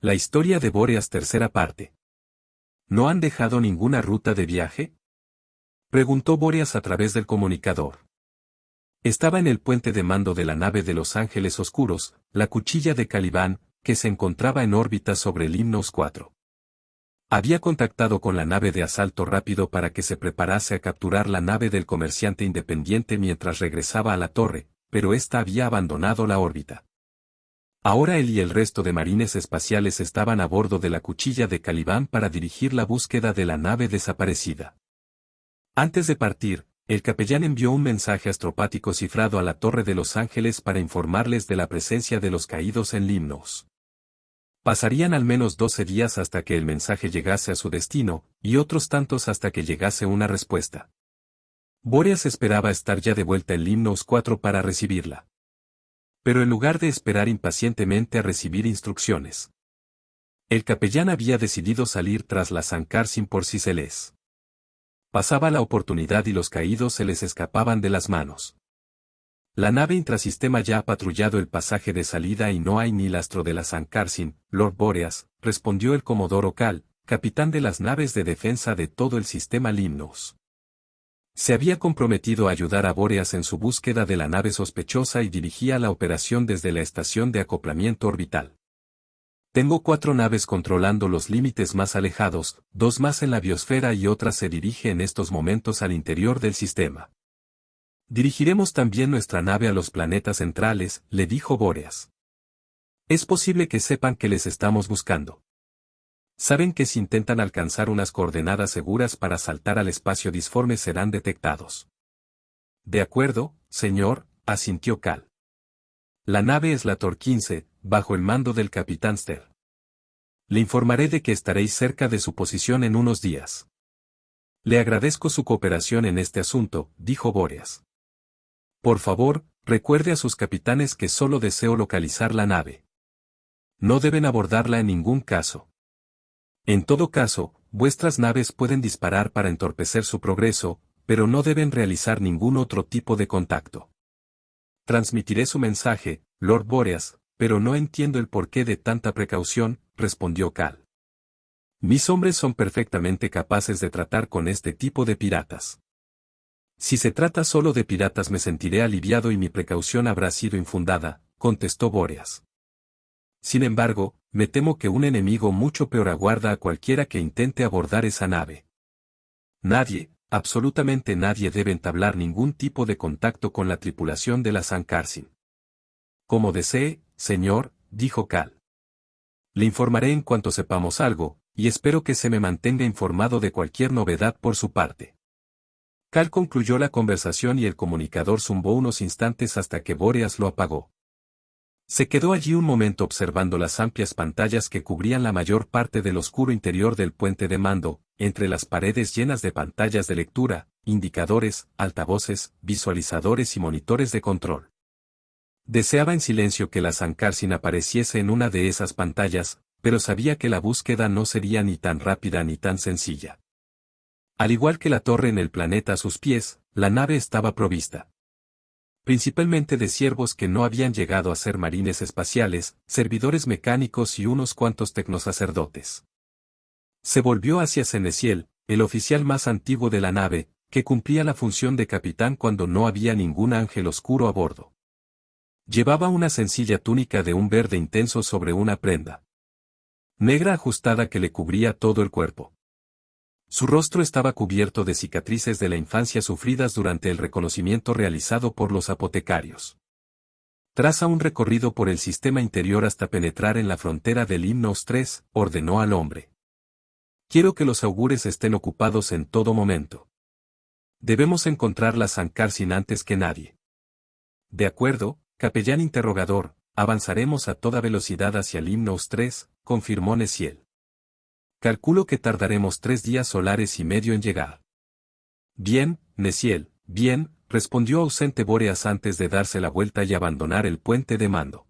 La historia de Bóreas, tercera parte. ¿No han dejado ninguna ruta de viaje? Preguntó Bóreas a través del comunicador. Estaba en el puente de mando de la nave de los Ángeles Oscuros, la cuchilla de Caliban, que se encontraba en órbita sobre el Limnos 4. Había contactado con la nave de asalto rápido para que se preparase a capturar la nave del comerciante independiente mientras regresaba a la torre, pero ésta había abandonado la órbita. Ahora él y el resto de marines espaciales estaban a bordo de la cuchilla de Caliban para dirigir la búsqueda de la nave desaparecida. Antes de partir, el capellán envió un mensaje astropático cifrado a la Torre de los Ángeles para informarles de la presencia de los caídos en Limnos. Pasarían al menos 12 días hasta que el mensaje llegase a su destino, y otros tantos hasta que llegase una respuesta. Bóreas esperaba estar ya de vuelta en Limnos 4 para recibirla. Pero en lugar de esperar impacientemente a recibir instrucciones, el capellán había decidido salir tras la Sankarsin por Ciceles. Pasaba la oportunidad y los caídos se les escapaban de las manos. La nave intrasistema ya ha patrullado el pasaje de salida y no hay ni rastro de la Sankarsin, Lord Bóreas, respondió el comodoro Cal, capitán de las naves de defensa de todo el sistema Limnos. Se había comprometido a ayudar a Bóreas en su búsqueda de la nave sospechosa y dirigía la operación desde la estación de acoplamiento orbital. Tengo 4 naves controlando los límites más alejados, 2 más en la biosfera y otra se dirige en estos momentos al interior del sistema. Dirigiremos también nuestra nave a los planetas centrales, le dijo Bóreas. Es posible que sepan que les estamos buscando. Saben que si intentan alcanzar unas coordenadas seguras para saltar al espacio disforme serán detectados. De acuerdo, señor, asintió Cal. La nave es la Tor 15, bajo el mando del capitán Ster. Le informaré de que estaréis cerca de su posición en unos días. Le agradezco su cooperación en este asunto, dijo Bóreas. Por favor, recuerde a sus capitanes que solo deseo localizar la nave. No deben abordarla en ningún caso. En todo caso, vuestras naves pueden disparar para entorpecer su progreso, pero no deben realizar ningún otro tipo de contacto. Transmitiré su mensaje, Lord Bóreas, pero no entiendo el porqué de tanta precaución, respondió Cal. Mis hombres son perfectamente capaces de tratar con este tipo de piratas. Si se trata solo de piratas me sentiré aliviado y mi precaución habrá sido infundada, contestó Bóreas. Sin embargo, me temo que un enemigo mucho peor aguarda a cualquiera que intente abordar esa nave. Nadie, absolutamente nadie debe entablar ningún tipo de contacto con la tripulación de la Sankarsin. Como desee, señor, dijo Cal. Le informaré en cuanto sepamos algo, y espero que se me mantenga informado de cualquier novedad por su parte. Cal concluyó la conversación y el comunicador zumbó unos instantes hasta que Bóreas lo apagó. Se quedó allí un momento observando las amplias pantallas que cubrían la mayor parte del oscuro interior del puente de mando, entre las paredes llenas de pantallas de lectura, indicadores, altavoces, visualizadores y monitores de control. Deseaba en silencio que la Sankarsin apareciese en una de esas pantallas, pero sabía que la búsqueda no sería ni tan rápida ni tan sencilla. Al igual que la torre en el planeta a sus pies, la nave estaba provista principalmente de siervos que no habían llegado a ser marines espaciales, servidores mecánicos y unos cuantos tecnosacerdotes. Se volvió hacia Ceneciel, el oficial más antiguo de la nave, que cumplía la función de capitán cuando no había ningún ángel oscuro a bordo. Llevaba una sencilla túnica de un verde intenso sobre una prenda negra ajustada que le cubría todo el cuerpo. Su rostro estaba cubierto de cicatrices de la infancia sufridas durante el reconocimiento realizado por los apotecarios. Traza un recorrido por el sistema interior hasta penetrar en la frontera del Limnos 3, ordenó al hombre. Quiero que los augures estén ocupados en todo momento. Debemos encontrar la Sankarsin antes que nadie. De acuerdo, capellán interrogador, avanzaremos a toda velocidad hacia Limnos 3, confirmó Neciel. Calculo que tardaremos 3 días solares y medio en llegar. Bien, Neciel, bien, respondió ausente Bóreas antes de darse la vuelta y abandonar el puente de mando.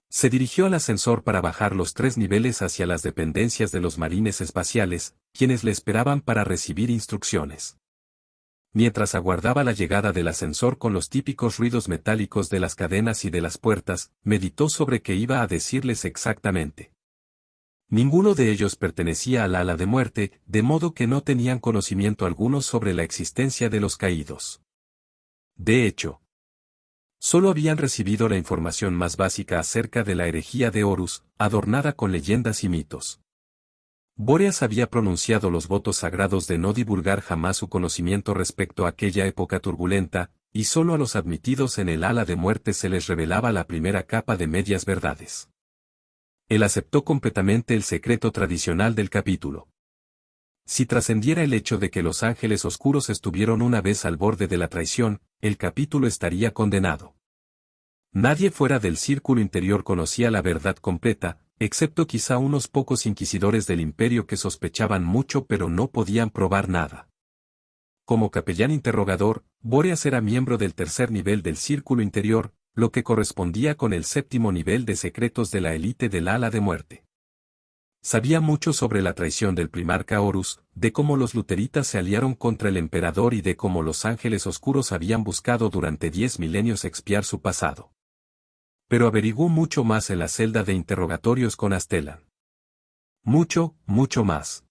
Se dirigió al ascensor para bajar los 3 niveles hacia las dependencias de los marines espaciales, quienes le esperaban para recibir instrucciones. Mientras aguardaba la llegada del ascensor con los típicos ruidos metálicos de las cadenas y de las puertas, meditó sobre qué iba a decirles exactamente. Ninguno de ellos pertenecía al ala de muerte, de modo que no tenían conocimiento alguno sobre la existencia de los caídos. De hecho, solo habían recibido la información más básica acerca de la herejía de Horus, adornada con leyendas y mitos. Bóreas había pronunciado los votos sagrados de no divulgar jamás su conocimiento respecto a aquella época turbulenta, y solo a los admitidos en el ala de muerte se les revelaba la primera capa de medias verdades. Él aceptó completamente el secreto tradicional del capítulo. Si trascendiera el hecho de que los ángeles oscuros estuvieron una vez al borde de la traición, el capítulo estaría condenado. Nadie fuera del círculo interior conocía la verdad completa, excepto quizá unos pocos inquisidores del imperio que sospechaban mucho pero no podían probar nada. Como capellán interrogador, Bóreas era miembro del tercer nivel del círculo interior, lo que correspondía con el séptimo nivel de secretos de la élite del ala de muerte. Sabía mucho sobre la traición del primarca Horus, de cómo los luteritas se aliaron contra el emperador y de cómo los ángeles oscuros habían buscado durante 10 milenios expiar su pasado. Pero averiguó mucho más en la celda de interrogatorios con Astellan. Mucho, mucho más.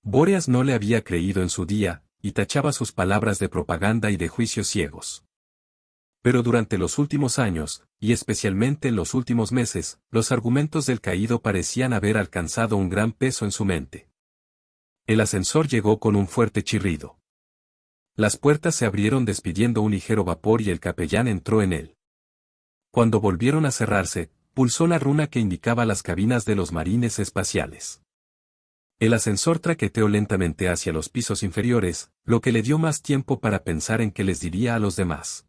Bóreas no le había creído en su día, y tachaba sus palabras de propaganda y de juicios ciegos. Pero durante los últimos años, y especialmente en los últimos meses, los argumentos del caído parecían haber alcanzado un gran peso en su mente. El ascensor llegó con un fuerte chirrido. Las puertas se abrieron despidiendo un ligero vapor y el capellán entró en él. Cuando volvieron a cerrarse, pulsó la runa que indicaba las cabinas de los marines espaciales. El ascensor traqueteó lentamente hacia los pisos inferiores, lo que le dio más tiempo para pensar en qué les diría a los demás.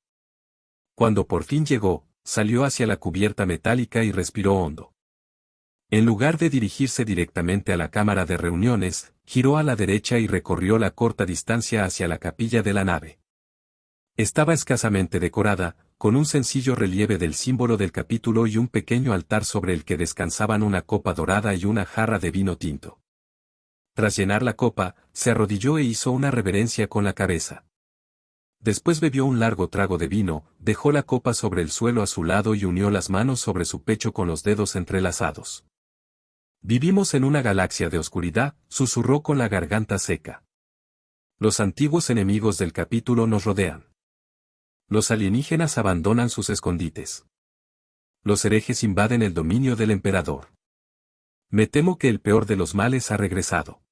Cuando por fin llegó, salió hacia la cubierta metálica y respiró hondo. En lugar de dirigirse directamente a la cámara de reuniones, giró a la derecha y recorrió la corta distancia hacia la capilla de la nave. Estaba escasamente decorada, con un sencillo relieve del símbolo del capítulo y un pequeño altar sobre el que descansaban una copa dorada y una jarra de vino tinto. Tras llenar la copa, se arrodilló e hizo una reverencia con la cabeza. Después bebió un largo trago de vino, dejó la copa sobre el suelo a su lado y unió las manos sobre su pecho con los dedos entrelazados. Vivimos en una galaxia de oscuridad, susurró con la garganta seca. Los antiguos enemigos del capítulo nos rodean. Los alienígenas abandonan sus escondites. Los herejes invaden el dominio del emperador. Me temo que el peor de los males ha regresado.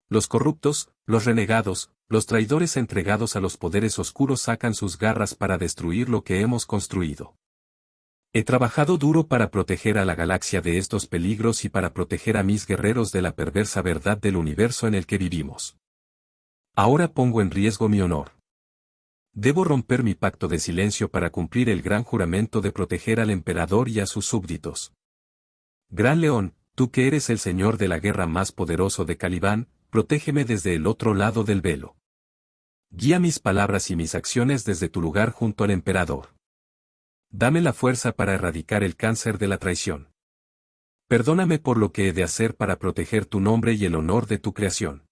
Los corruptos, los renegados, los traidores entregados a los poderes oscuros sacan sus garras para destruir lo que hemos construido. He trabajado duro para proteger a la galaxia de estos peligros y para proteger a mis guerreros de la perversa verdad del universo en el que vivimos. Ahora pongo en riesgo mi honor. Debo romper mi pacto de silencio para cumplir el gran juramento de proteger al emperador y a sus súbditos. Gran León, tú que eres el señor de la guerra más poderoso de Caliban, protégeme desde el otro lado del velo. Guía mis palabras y mis acciones desde tu lugar junto al emperador. Dame la fuerza para erradicar el cáncer de la traición. Perdóname por lo que he de hacer para proteger tu nombre y el honor de tu creación.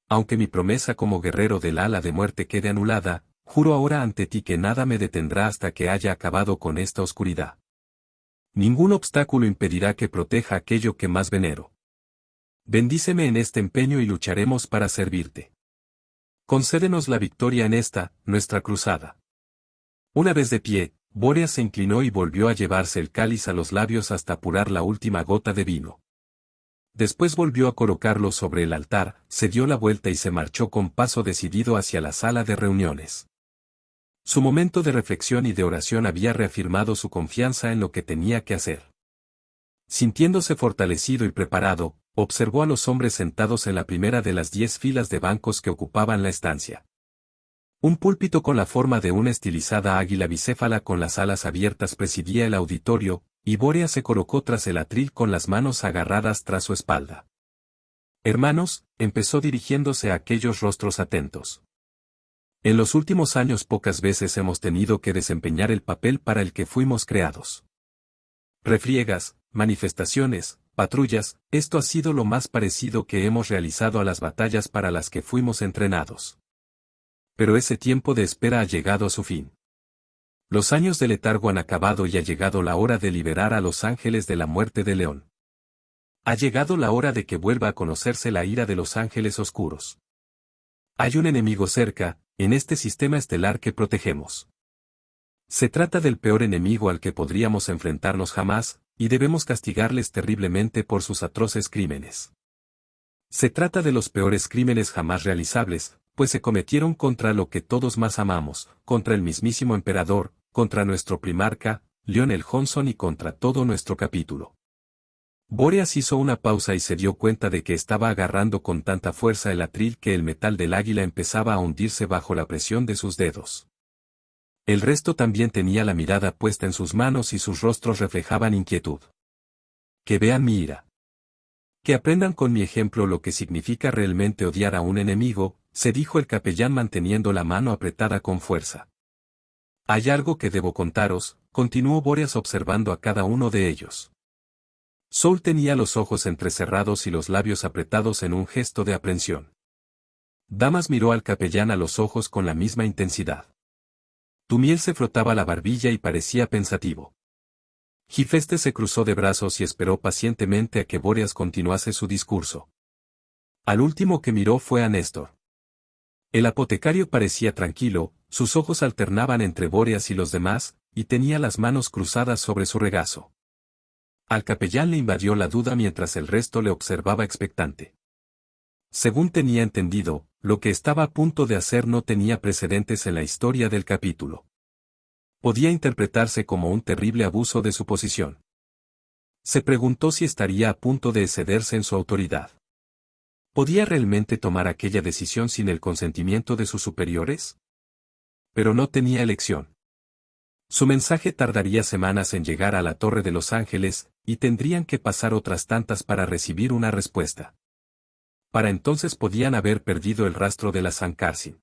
Aunque mi promesa como guerrero del ala de muerte quede anulada, juro ahora ante ti que nada me detendrá hasta que haya acabado con esta oscuridad. Ningún obstáculo impedirá que proteja aquello que más venero. Bendíceme en este empeño y lucharemos para servirte. Concédenos la victoria en esta, nuestra cruzada. Una vez de pie, Bóreas se inclinó y volvió a llevarse el cáliz a los labios hasta apurar la última gota de vino. Después volvió a colocarlo sobre el altar, se dio la vuelta y se marchó con paso decidido hacia la sala de reuniones. Su momento de reflexión y de oración había reafirmado su confianza en lo que tenía que hacer. Sintiéndose fortalecido y preparado, observó a los hombres sentados en la primera de las 10 filas de bancos que ocupaban la estancia. Un púlpito con la forma de una estilizada águila bicéfala con las alas abiertas presidía el auditorio, y Bóreas se colocó tras el atril con las manos agarradas tras su espalda. Hermanos, empezó dirigiéndose a aquellos rostros atentos. En los últimos años pocas veces hemos tenido que desempeñar el papel para el que fuimos creados. Refriegas, manifestaciones, patrullas, esto ha sido lo más parecido que hemos realizado a las batallas para las que fuimos entrenados. Pero ese tiempo de espera ha llegado a su fin. Los años de letargo han acabado y ha llegado la hora de liberar a los ángeles de la muerte de León. Ha llegado la hora de que vuelva a conocerse la ira de los ángeles oscuros. Hay un enemigo cerca, en este sistema estelar que protegemos. Se trata del peor enemigo al que podríamos enfrentarnos jamás, y debemos castigarles terriblemente por sus atroces crímenes. Se trata de los peores crímenes jamás realizables, pues se cometieron contra lo que todos más amamos, contra el mismísimo emperador, contra nuestro primarca, Lionel Johnson y contra todo nuestro capítulo. Bóreas hizo una pausa y se dio cuenta de que estaba agarrando con tanta fuerza el atril que el metal del águila empezaba a hundirse bajo la presión de sus dedos. El resto también tenía la mirada puesta en sus manos y sus rostros reflejaban inquietud. Que vean mi ira. Que aprendan con mi ejemplo lo que significa realmente odiar a un enemigo, se dijo el capellán manteniendo la mano apretada con fuerza. Hay algo que debo contaros, continuó Bóreas observando a cada uno de ellos. Soul tenía los ojos entrecerrados y los labios apretados en un gesto de aprensión. Damas miró al capellán a los ojos con la misma intensidad. Tumiel se frotaba la barbilla y parecía pensativo. Gifeste se cruzó de brazos y esperó pacientemente a que Bóreas continuase su discurso. Al último que miró fue a Néstor. El apotecario parecía tranquilo, sus ojos alternaban entre Bóreas y los demás, y tenía las manos cruzadas sobre su regazo. Al capellán le invadió la duda mientras el resto le observaba expectante. Según tenía entendido, lo que estaba a punto de hacer no tenía precedentes en la historia del capítulo. Podía interpretarse como un terrible abuso de su posición. Se preguntó si estaría a punto de excederse en su autoridad. ¿Podía realmente tomar aquella decisión sin el consentimiento de sus superiores? Pero no tenía elección. Su mensaje tardaría semanas en llegar a la Torre de los Ángeles, y tendrían que pasar otras tantas para recibir una respuesta. Para entonces podían haber perdido el rastro de la Sankarsin.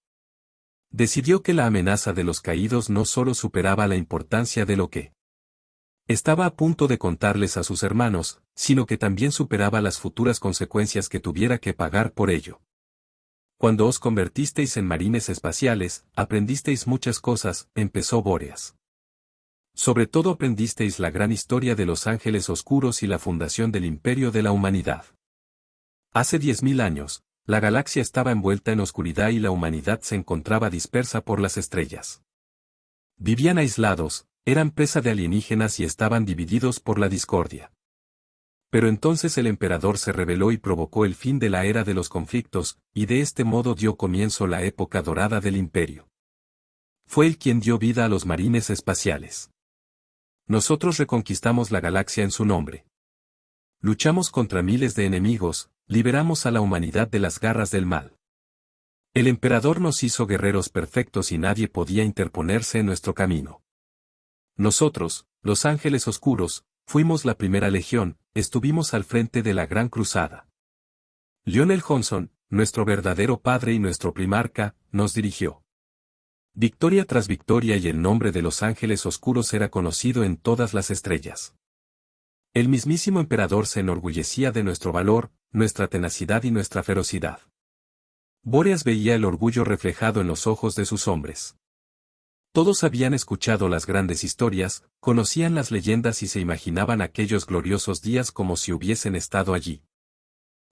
Decidió que la amenaza de los caídos no solo superaba la importancia de lo que estaba a punto de contarles a sus hermanos, sino que también superaba las futuras consecuencias que tuviera que pagar por ello. Cuando os convertisteis en marines espaciales, aprendisteis muchas cosas, empezó Bóreas. Sobre todo aprendisteis la gran historia de los ángeles oscuros y la fundación del imperio de la humanidad. Hace 10.000 años, la galaxia estaba envuelta en oscuridad y la humanidad se encontraba dispersa por las estrellas. Vivían aislados, eran presa de alienígenas y estaban divididos por la discordia. Pero entonces el emperador se rebeló y provocó el fin de la era de los conflictos, y de este modo dio comienzo la época dorada del imperio. Fue él quien dio vida a los marines espaciales. Nosotros reconquistamos la galaxia en su nombre. Luchamos contra miles de enemigos, liberamos a la humanidad de las garras del mal. El emperador nos hizo guerreros perfectos y nadie podía interponerse en nuestro camino. Nosotros, los ángeles oscuros, fuimos la primera legión, estuvimos al frente de la gran cruzada. Lionel Johnson, nuestro verdadero padre y nuestro primarca, nos dirigió. Victoria tras victoria y el nombre de los ángeles oscuros era conocido en todas las estrellas. El mismísimo emperador se enorgullecía de nuestro valor, nuestra tenacidad y nuestra ferocidad. Bóreas veía el orgullo reflejado en los ojos de sus hombres. Todos habían escuchado las grandes historias, conocían las leyendas y se imaginaban aquellos gloriosos días como si hubiesen estado allí.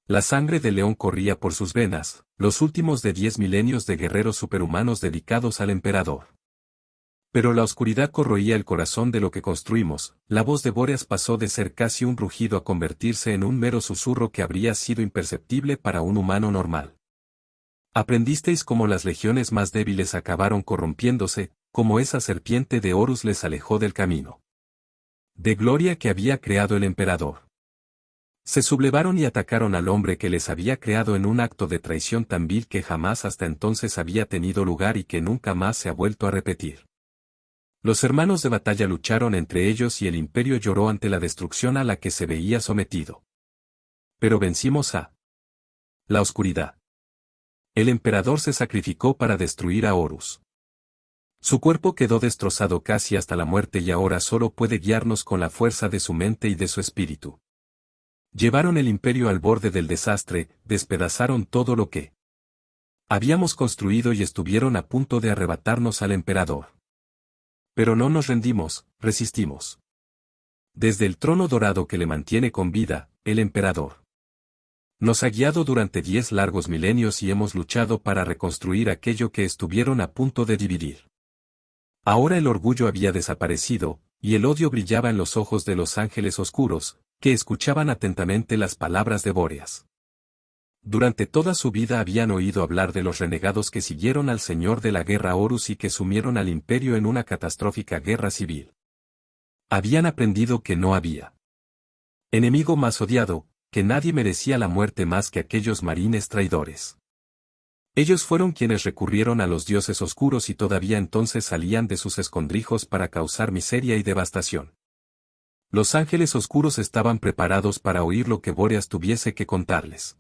La sangre de león corría por sus venas, los últimos de 10 milenios de guerreros superhumanos dedicados al emperador. Pero la oscuridad corroía el corazón de lo que construimos, la voz de Bóreas pasó de ser casi un rugido a convertirse en un mero susurro que habría sido imperceptible para un humano normal. Aprendisteis cómo las legiones más débiles acabaron corrompiéndose, como esa serpiente de Horus les alejó del camino de gloria que había creado el emperador. Se sublevaron y atacaron al hombre que les había creado en un acto de traición tan vil que jamás hasta entonces había tenido lugar y que nunca más se ha vuelto a repetir. Los hermanos de batalla lucharon entre ellos y el imperio lloró ante la destrucción a la que se veía sometido. Pero vencimos a la oscuridad. El emperador se sacrificó para destruir a Horus. Su cuerpo quedó destrozado casi hasta la muerte y ahora solo puede guiarnos con la fuerza de su mente y de su espíritu. Llevaron el imperio al borde del desastre, despedazaron todo lo que habíamos construido y estuvieron a punto de arrebatarnos al emperador. Pero no nos rendimos, resistimos. Desde el trono dorado que le mantiene con vida, el emperador. Nos ha guiado durante 10 largos milenios y hemos luchado para reconstruir aquello que estuvieron a punto de dividir. Ahora el orgullo había desaparecido, y el odio brillaba en los ojos de los ángeles oscuros, que escuchaban atentamente las palabras de Bóreas. Durante toda su vida habían oído hablar de los renegados que siguieron al señor de la guerra Horus y que sumieron al imperio en una catastrófica guerra civil. Habían aprendido que no había enemigo más odiado, que nadie merecía la muerte más que aquellos marines traidores. Ellos fueron quienes recurrieron a los dioses oscuros y todavía entonces salían de sus escondrijos para causar miseria y devastación. Los ángeles oscuros estaban preparados para oír lo que Bóreas tuviese que contarles.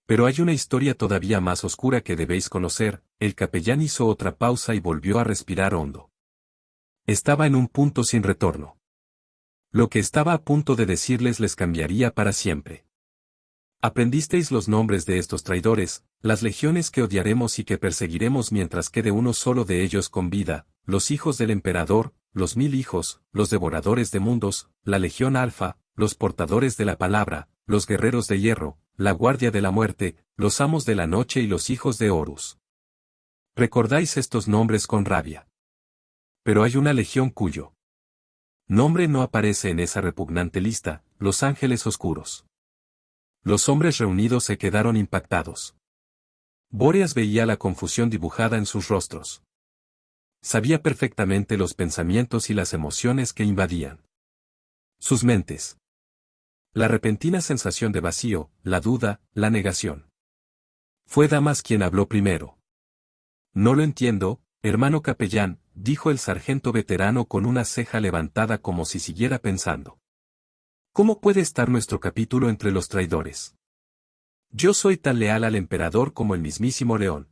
Pero hay una historia todavía más oscura que debéis conocer. El capellán hizo otra pausa y volvió a respirar hondo. Estaba en un punto sin retorno. Lo que estaba a punto de decirles les cambiaría para siempre. Aprendisteis los nombres de estos traidores, las legiones que odiaremos y que perseguiremos mientras quede uno solo de ellos con vida, los hijos del emperador, los 1000 hijos, los devoradores de mundos, la legión alfa, los portadores de la palabra, los guerreros de hierro, la guardia de la muerte, los amos de la noche y los hijos de Horus. Recordáis estos nombres con rabia. Pero hay una legión cuyo nombre no aparece en esa repugnante lista, los ángeles oscuros. Los hombres reunidos se quedaron impactados. Bóreas veía la confusión dibujada en sus rostros. Sabía perfectamente los pensamientos y las emociones que invadían sus mentes. La repentina sensación de vacío, la duda, la negación. Fue Damas quien habló primero. No lo entiendo, hermano capellán, dijo el sargento veterano con una ceja levantada como si siguiera pensando. ¿Cómo puede estar nuestro capítulo entre los traidores? Yo soy tan leal al emperador como el mismísimo león.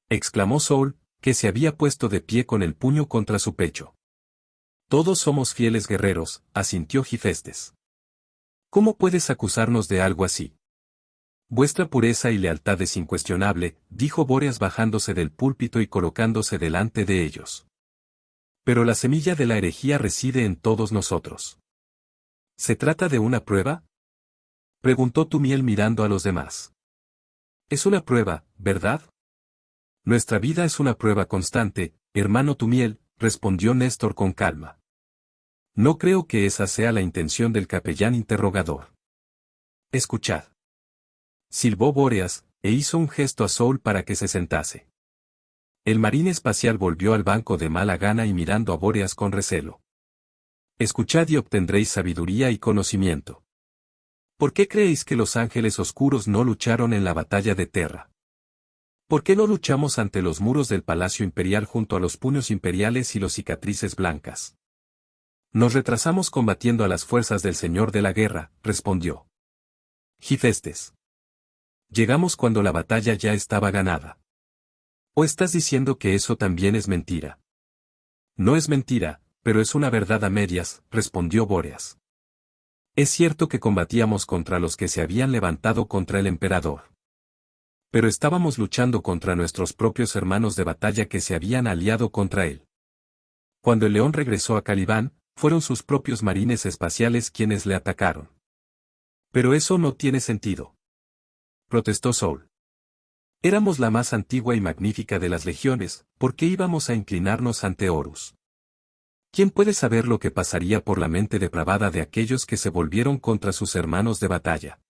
Exclamó Saul, que se había puesto de pie con el puño contra su pecho. Todos somos fieles guerreros, asintió Gifestes. ¿Cómo puedes acusarnos de algo así? Vuestra pureza y lealtad es incuestionable, dijo Bóreas bajándose del púlpito y colocándose delante de ellos. Pero la semilla de la herejía reside en todos nosotros. ¿Se trata de una prueba? Preguntó Tumiel mirando a los demás. Es una prueba, ¿verdad? Nuestra vida es una prueba constante, hermano Tumiel, respondió Néstor con calma. No creo que esa sea la intención del capellán interrogador. Escuchad. Silbó Bóreas, e hizo un gesto a Saul para que se sentase. El marín espacial volvió al banco de mala gana y mirando a Bóreas con recelo. Escuchad y obtendréis sabiduría y conocimiento. ¿Por qué creéis que los ángeles oscuros no lucharon en la batalla de Terra? ¿Por qué no luchamos ante los muros del Palacio Imperial junto a los puños imperiales y los cicatrices blancas? Nos retrasamos combatiendo a las fuerzas del Señor de la Guerra, respondió Gifestes. Llegamos cuando la batalla ya estaba ganada. ¿O estás diciendo que eso también es mentira? No es mentira, pero es una verdad a medias, respondió Bóreas. Es cierto que combatíamos contra los que se habían levantado contra el emperador. Pero estábamos luchando contra nuestros propios hermanos de batalla que se habían aliado contra él. Cuando el león regresó a Calibán, fueron sus propios marines espaciales quienes le atacaron. Pero eso no tiene sentido. Protestó Saul. Éramos la más antigua y magnífica de las legiones, ¿por qué íbamos a inclinarnos ante Horus? ¿Quién puede saber lo que pasaría por la mente depravada de aquellos que se volvieron contra sus hermanos de batalla?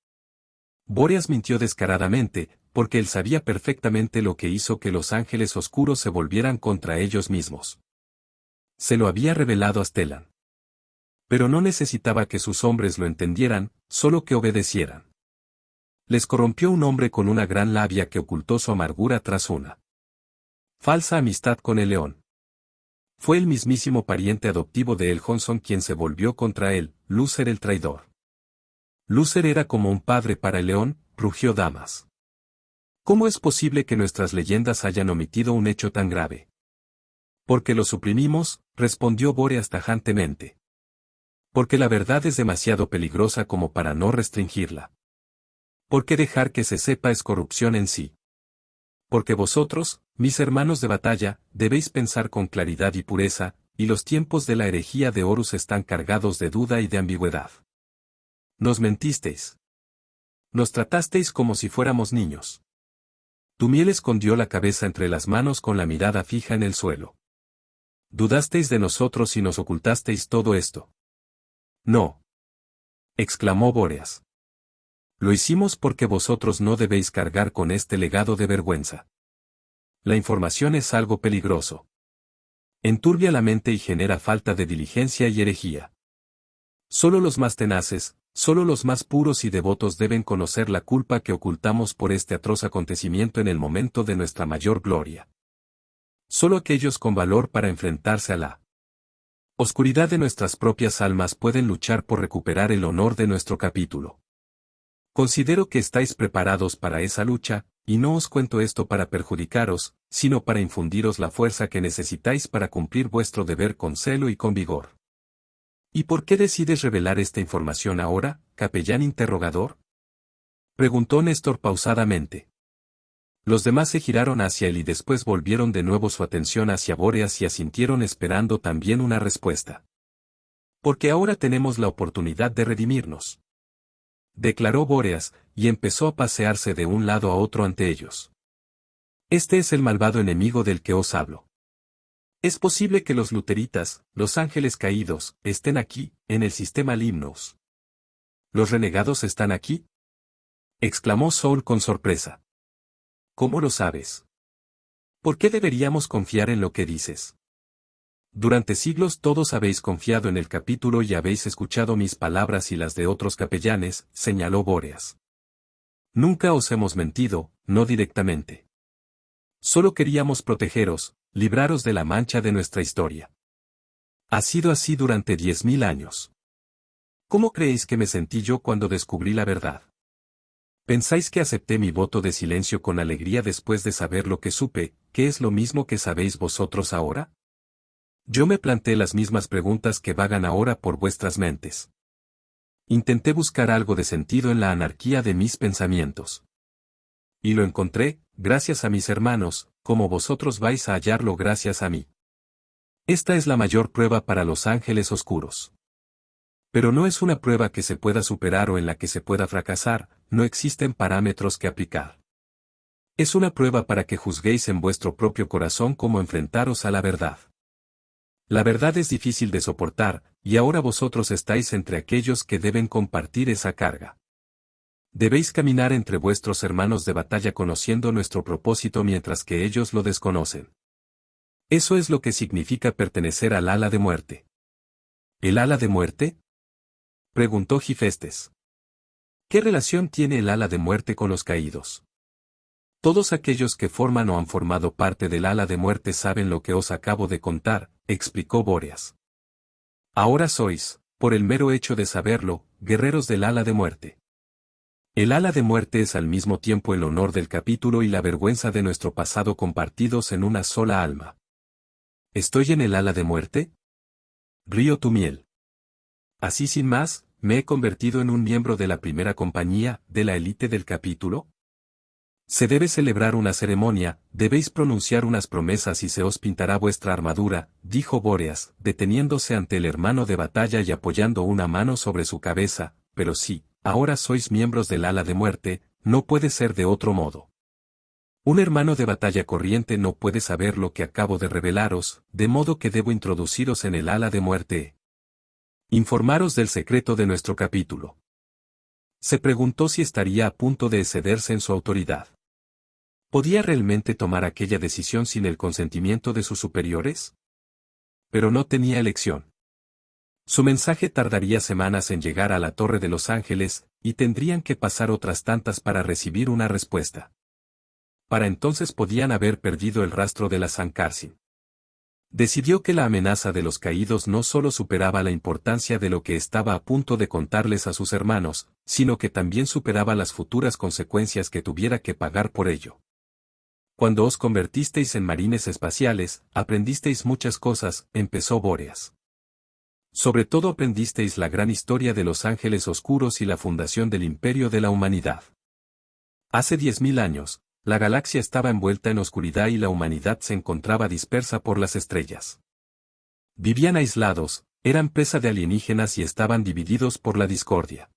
Bóreas mintió descaradamente, porque él sabía perfectamente lo que hizo que los ángeles oscuros se volvieran contra ellos mismos. Se lo había revelado a Stellan. Pero no necesitaba que sus hombres lo entendieran, solo que obedecieran. Les corrompió un hombre con una gran labia que ocultó su amargura tras una falsa amistad con el león. Fue el mismísimo pariente adoptivo de El Johnson quien se volvió contra él, Lúcer el traidor. Lúcer era como un padre para el león, rugió Damas. ¿Cómo es posible que nuestras leyendas hayan omitido un hecho tan grave? Porque lo suprimimos, respondió Bóreas tajantemente. Porque la verdad es demasiado peligrosa como para no restringirla. Porque dejar que se sepa es corrupción en sí. Porque vosotros, mis hermanos de batalla, debéis pensar con claridad y pureza, y los tiempos de la herejía de Horus están cargados de duda y de ambigüedad. Nos mentisteis. Nos tratasteis como si fuéramos niños. Tumiel escondió la cabeza entre las manos con la mirada fija en el suelo. Dudasteis de nosotros y nos ocultasteis todo esto. No. Exclamó Bóreas. Lo hicimos porque vosotros no debéis cargar con este legado de vergüenza. La información es algo peligroso. Enturbia la mente y genera falta de diligencia y herejía. Solo los más tenaces, solo los más puros y devotos deben conocer la culpa que ocultamos por este atroz acontecimiento en el momento de nuestra mayor gloria. Solo aquellos con valor para enfrentarse a la oscuridad de nuestras propias almas pueden luchar por recuperar el honor de nuestro capítulo. Considero que estáis preparados para esa lucha, y no os cuento esto para perjudicaros, sino para infundiros la fuerza que necesitáis para cumplir vuestro deber con celo y con vigor. ¿Y por qué decides revelar esta información ahora, capellán interrogador? Preguntó Néstor pausadamente. Los demás se giraron hacia él y después volvieron de nuevo su atención hacia Bóreas y asintieron esperando también una respuesta. Porque ahora tenemos la oportunidad de redimirnos. Declaró Bóreas, y empezó a pasearse de un lado a otro ante ellos. Este es el malvado enemigo del que os hablo. Es posible que los luteritas, los ángeles caídos, estén aquí, en el sistema Limnos. ¿Los renegados están aquí? Exclamó Saul con sorpresa. ¿Cómo lo sabes? ¿Por qué deberíamos confiar en lo que dices? Durante siglos todos habéis confiado en el capítulo y habéis escuchado mis palabras y las de otros capellanes, señaló Bóreas. Nunca os hemos mentido, no directamente. Solo queríamos protegeros, libraros de la mancha de nuestra historia. Ha sido así durante 10.000 años. ¿Cómo creéis que me sentí yo cuando descubrí la verdad? ¿Pensáis que acepté mi voto de silencio con alegría después de saber lo que supe, que es lo mismo que sabéis vosotros ahora? Yo me planteé las mismas preguntas que vagan ahora por vuestras mentes. Intenté buscar algo de sentido en la anarquía de mis pensamientos. Y lo encontré, gracias a mis hermanos, como vosotros vais a hallarlo gracias a mí. Esta es la mayor prueba para los ángeles oscuros. Pero no es una prueba que se pueda superar o en la que se pueda fracasar, no existen parámetros que aplicar. Es una prueba para que juzguéis en vuestro propio corazón cómo enfrentaros a la verdad. La verdad es difícil de soportar, y ahora vosotros estáis entre aquellos que deben compartir esa carga. Debéis caminar entre vuestros hermanos de batalla conociendo nuestro propósito mientras que ellos lo desconocen. Eso es lo que significa pertenecer al ala de muerte. ¿El ala de muerte? Preguntó Gifestes. ¿Qué relación tiene el ala de muerte con los caídos? Todos aquellos que forman o han formado parte del ala de muerte saben lo que os acabo de contar, explicó Bóreas. Ahora sois, por el mero hecho de saberlo, guerreros del ala de muerte. El ala de muerte es al mismo tiempo el honor del capítulo y la vergüenza de nuestro pasado compartidos en una sola alma. ¿Estoy en el ala de muerte? Río Tumiel. Así sin más, ¿me he convertido en un miembro de la primera compañía, de la élite del capítulo? Se debe celebrar una ceremonia, debéis pronunciar unas promesas y se os pintará vuestra armadura, dijo Bóreas, deteniéndose ante el hermano de batalla y apoyando una mano sobre su cabeza, pero sí, ahora sois miembros del ala de muerte, no puede ser de otro modo. Un hermano de batalla corriente no puede saber lo que acabo de revelaros, de modo que debo introduciros en el ala de muerte. Informaros del secreto de nuestro capítulo. Se preguntó si estaría a punto de excederse en su autoridad. ¿Podía realmente tomar aquella decisión sin el consentimiento de sus superiores? Pero no tenía elección. Su mensaje tardaría semanas en llegar a la Torre de los Ángeles, y tendrían que pasar otras tantas para recibir una respuesta. Para entonces podían haber perdido el rastro de la Sankarsin. Decidió que la amenaza de los caídos no solo superaba la importancia de lo que estaba a punto de contarles a sus hermanos, sino que también superaba las futuras consecuencias que tuviera que pagar por ello. Cuando os convertisteis en marines espaciales, aprendisteis muchas cosas, empezó Bóreas. Sobre todo aprendisteis la gran historia de los ángeles oscuros y la fundación del imperio de la humanidad. Hace 10.000 años, la galaxia estaba envuelta en oscuridad y la humanidad se encontraba dispersa por las estrellas. Vivían aislados, eran presa de alienígenas y estaban divididos por la discordia.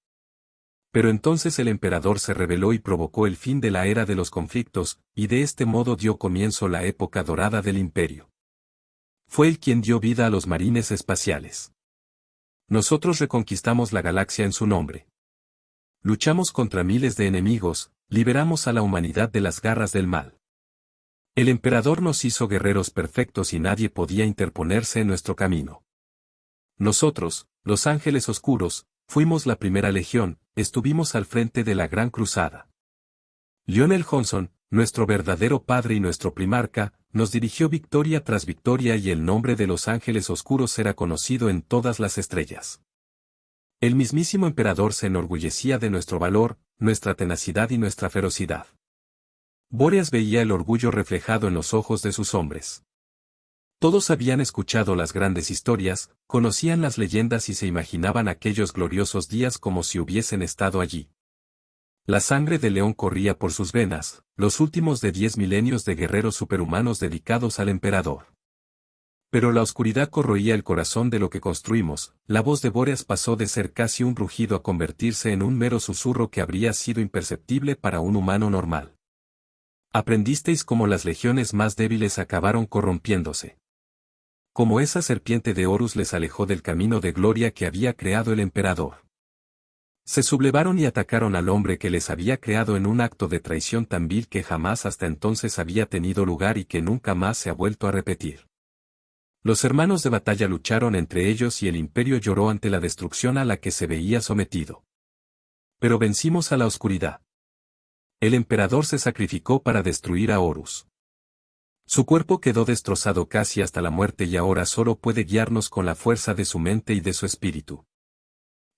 Pero entonces el emperador se rebeló y provocó el fin de la era de los conflictos, y de este modo dio comienzo la época dorada del imperio. Fue él quien dio vida a los marines espaciales. Nosotros reconquistamos la galaxia en su nombre. Luchamos contra miles de enemigos, liberamos a la humanidad de las garras del mal. El emperador nos hizo guerreros perfectos y nadie podía interponerse en nuestro camino. Nosotros, los ángeles oscuros, fuimos la primera legión, estuvimos al frente de la gran cruzada. Lionel Johnson, nuestro verdadero padre y nuestro primarca, nos dirigió victoria tras victoria y el nombre de los ángeles oscuros era conocido en todas las estrellas. El mismísimo emperador se enorgullecía de nuestro valor, nuestra tenacidad y nuestra ferocidad. Bóreas veía el orgullo reflejado en los ojos de sus hombres. Todos habían escuchado las grandes historias, conocían las leyendas y se imaginaban aquellos gloriosos días como si hubiesen estado allí. La sangre de león corría por sus venas, los últimos de 10 milenios de guerreros superhumanos dedicados al emperador. Pero la oscuridad corroía el corazón de lo que construimos, la voz de Bóreas pasó de ser casi un rugido a convertirse en un mero susurro que habría sido imperceptible para un humano normal. Aprendisteis cómo las legiones más débiles acabaron corrompiéndose. Como esa serpiente de Horus les alejó del camino de gloria que había creado el emperador. Se sublevaron y atacaron al hombre que les había creado en un acto de traición tan vil que jamás hasta entonces había tenido lugar y que nunca más se ha vuelto a repetir. Los hermanos de batalla lucharon entre ellos y el imperio lloró ante la destrucción a la que se veía sometido. Pero vencimos a la oscuridad. El emperador se sacrificó para destruir a Horus. Su cuerpo quedó destrozado casi hasta la muerte y ahora solo puede guiarnos con la fuerza de su mente y de su espíritu.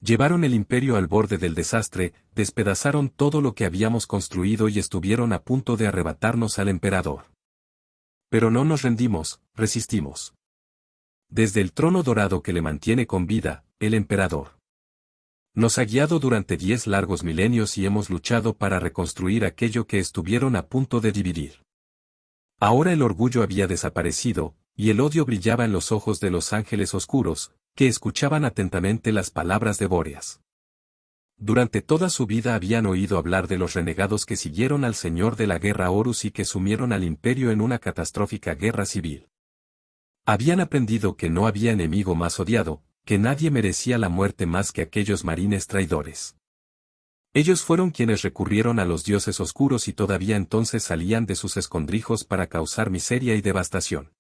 Llevaron el imperio al borde del desastre, despedazaron todo lo que habíamos construido y estuvieron a punto de arrebatarnos al emperador. Pero no nos rendimos, resistimos. Desde el trono dorado que le mantiene con vida, el emperador nos ha guiado durante 10 largos milenios y hemos luchado para reconstruir aquello que estuvieron a punto de dividir. Ahora el orgullo había desaparecido, y el odio brillaba en los ojos de los ángeles oscuros, que escuchaban atentamente las palabras de Bóreas. Durante toda su vida habían oído hablar de los renegados que siguieron al señor de la guerra Horus y que sumieron al imperio en una catastrófica guerra civil. Habían aprendido que no había enemigo más odiado, que nadie merecía la muerte más que aquellos marines traidores. Ellos fueron quienes recurrieron a los dioses oscuros y todavía entonces salían de sus escondrijos para causar miseria y devastación.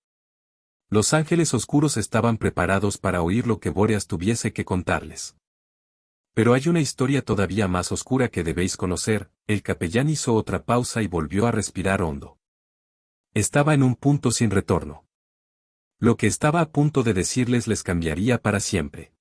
Los ángeles oscuros estaban preparados para oír lo que Bóreas tuviese que contarles. Pero hay una historia todavía más oscura que debéis conocer. El capellán hizo otra pausa y volvió a respirar hondo. Estaba en un punto sin retorno. Lo que estaba a punto de decirles les cambiaría para siempre.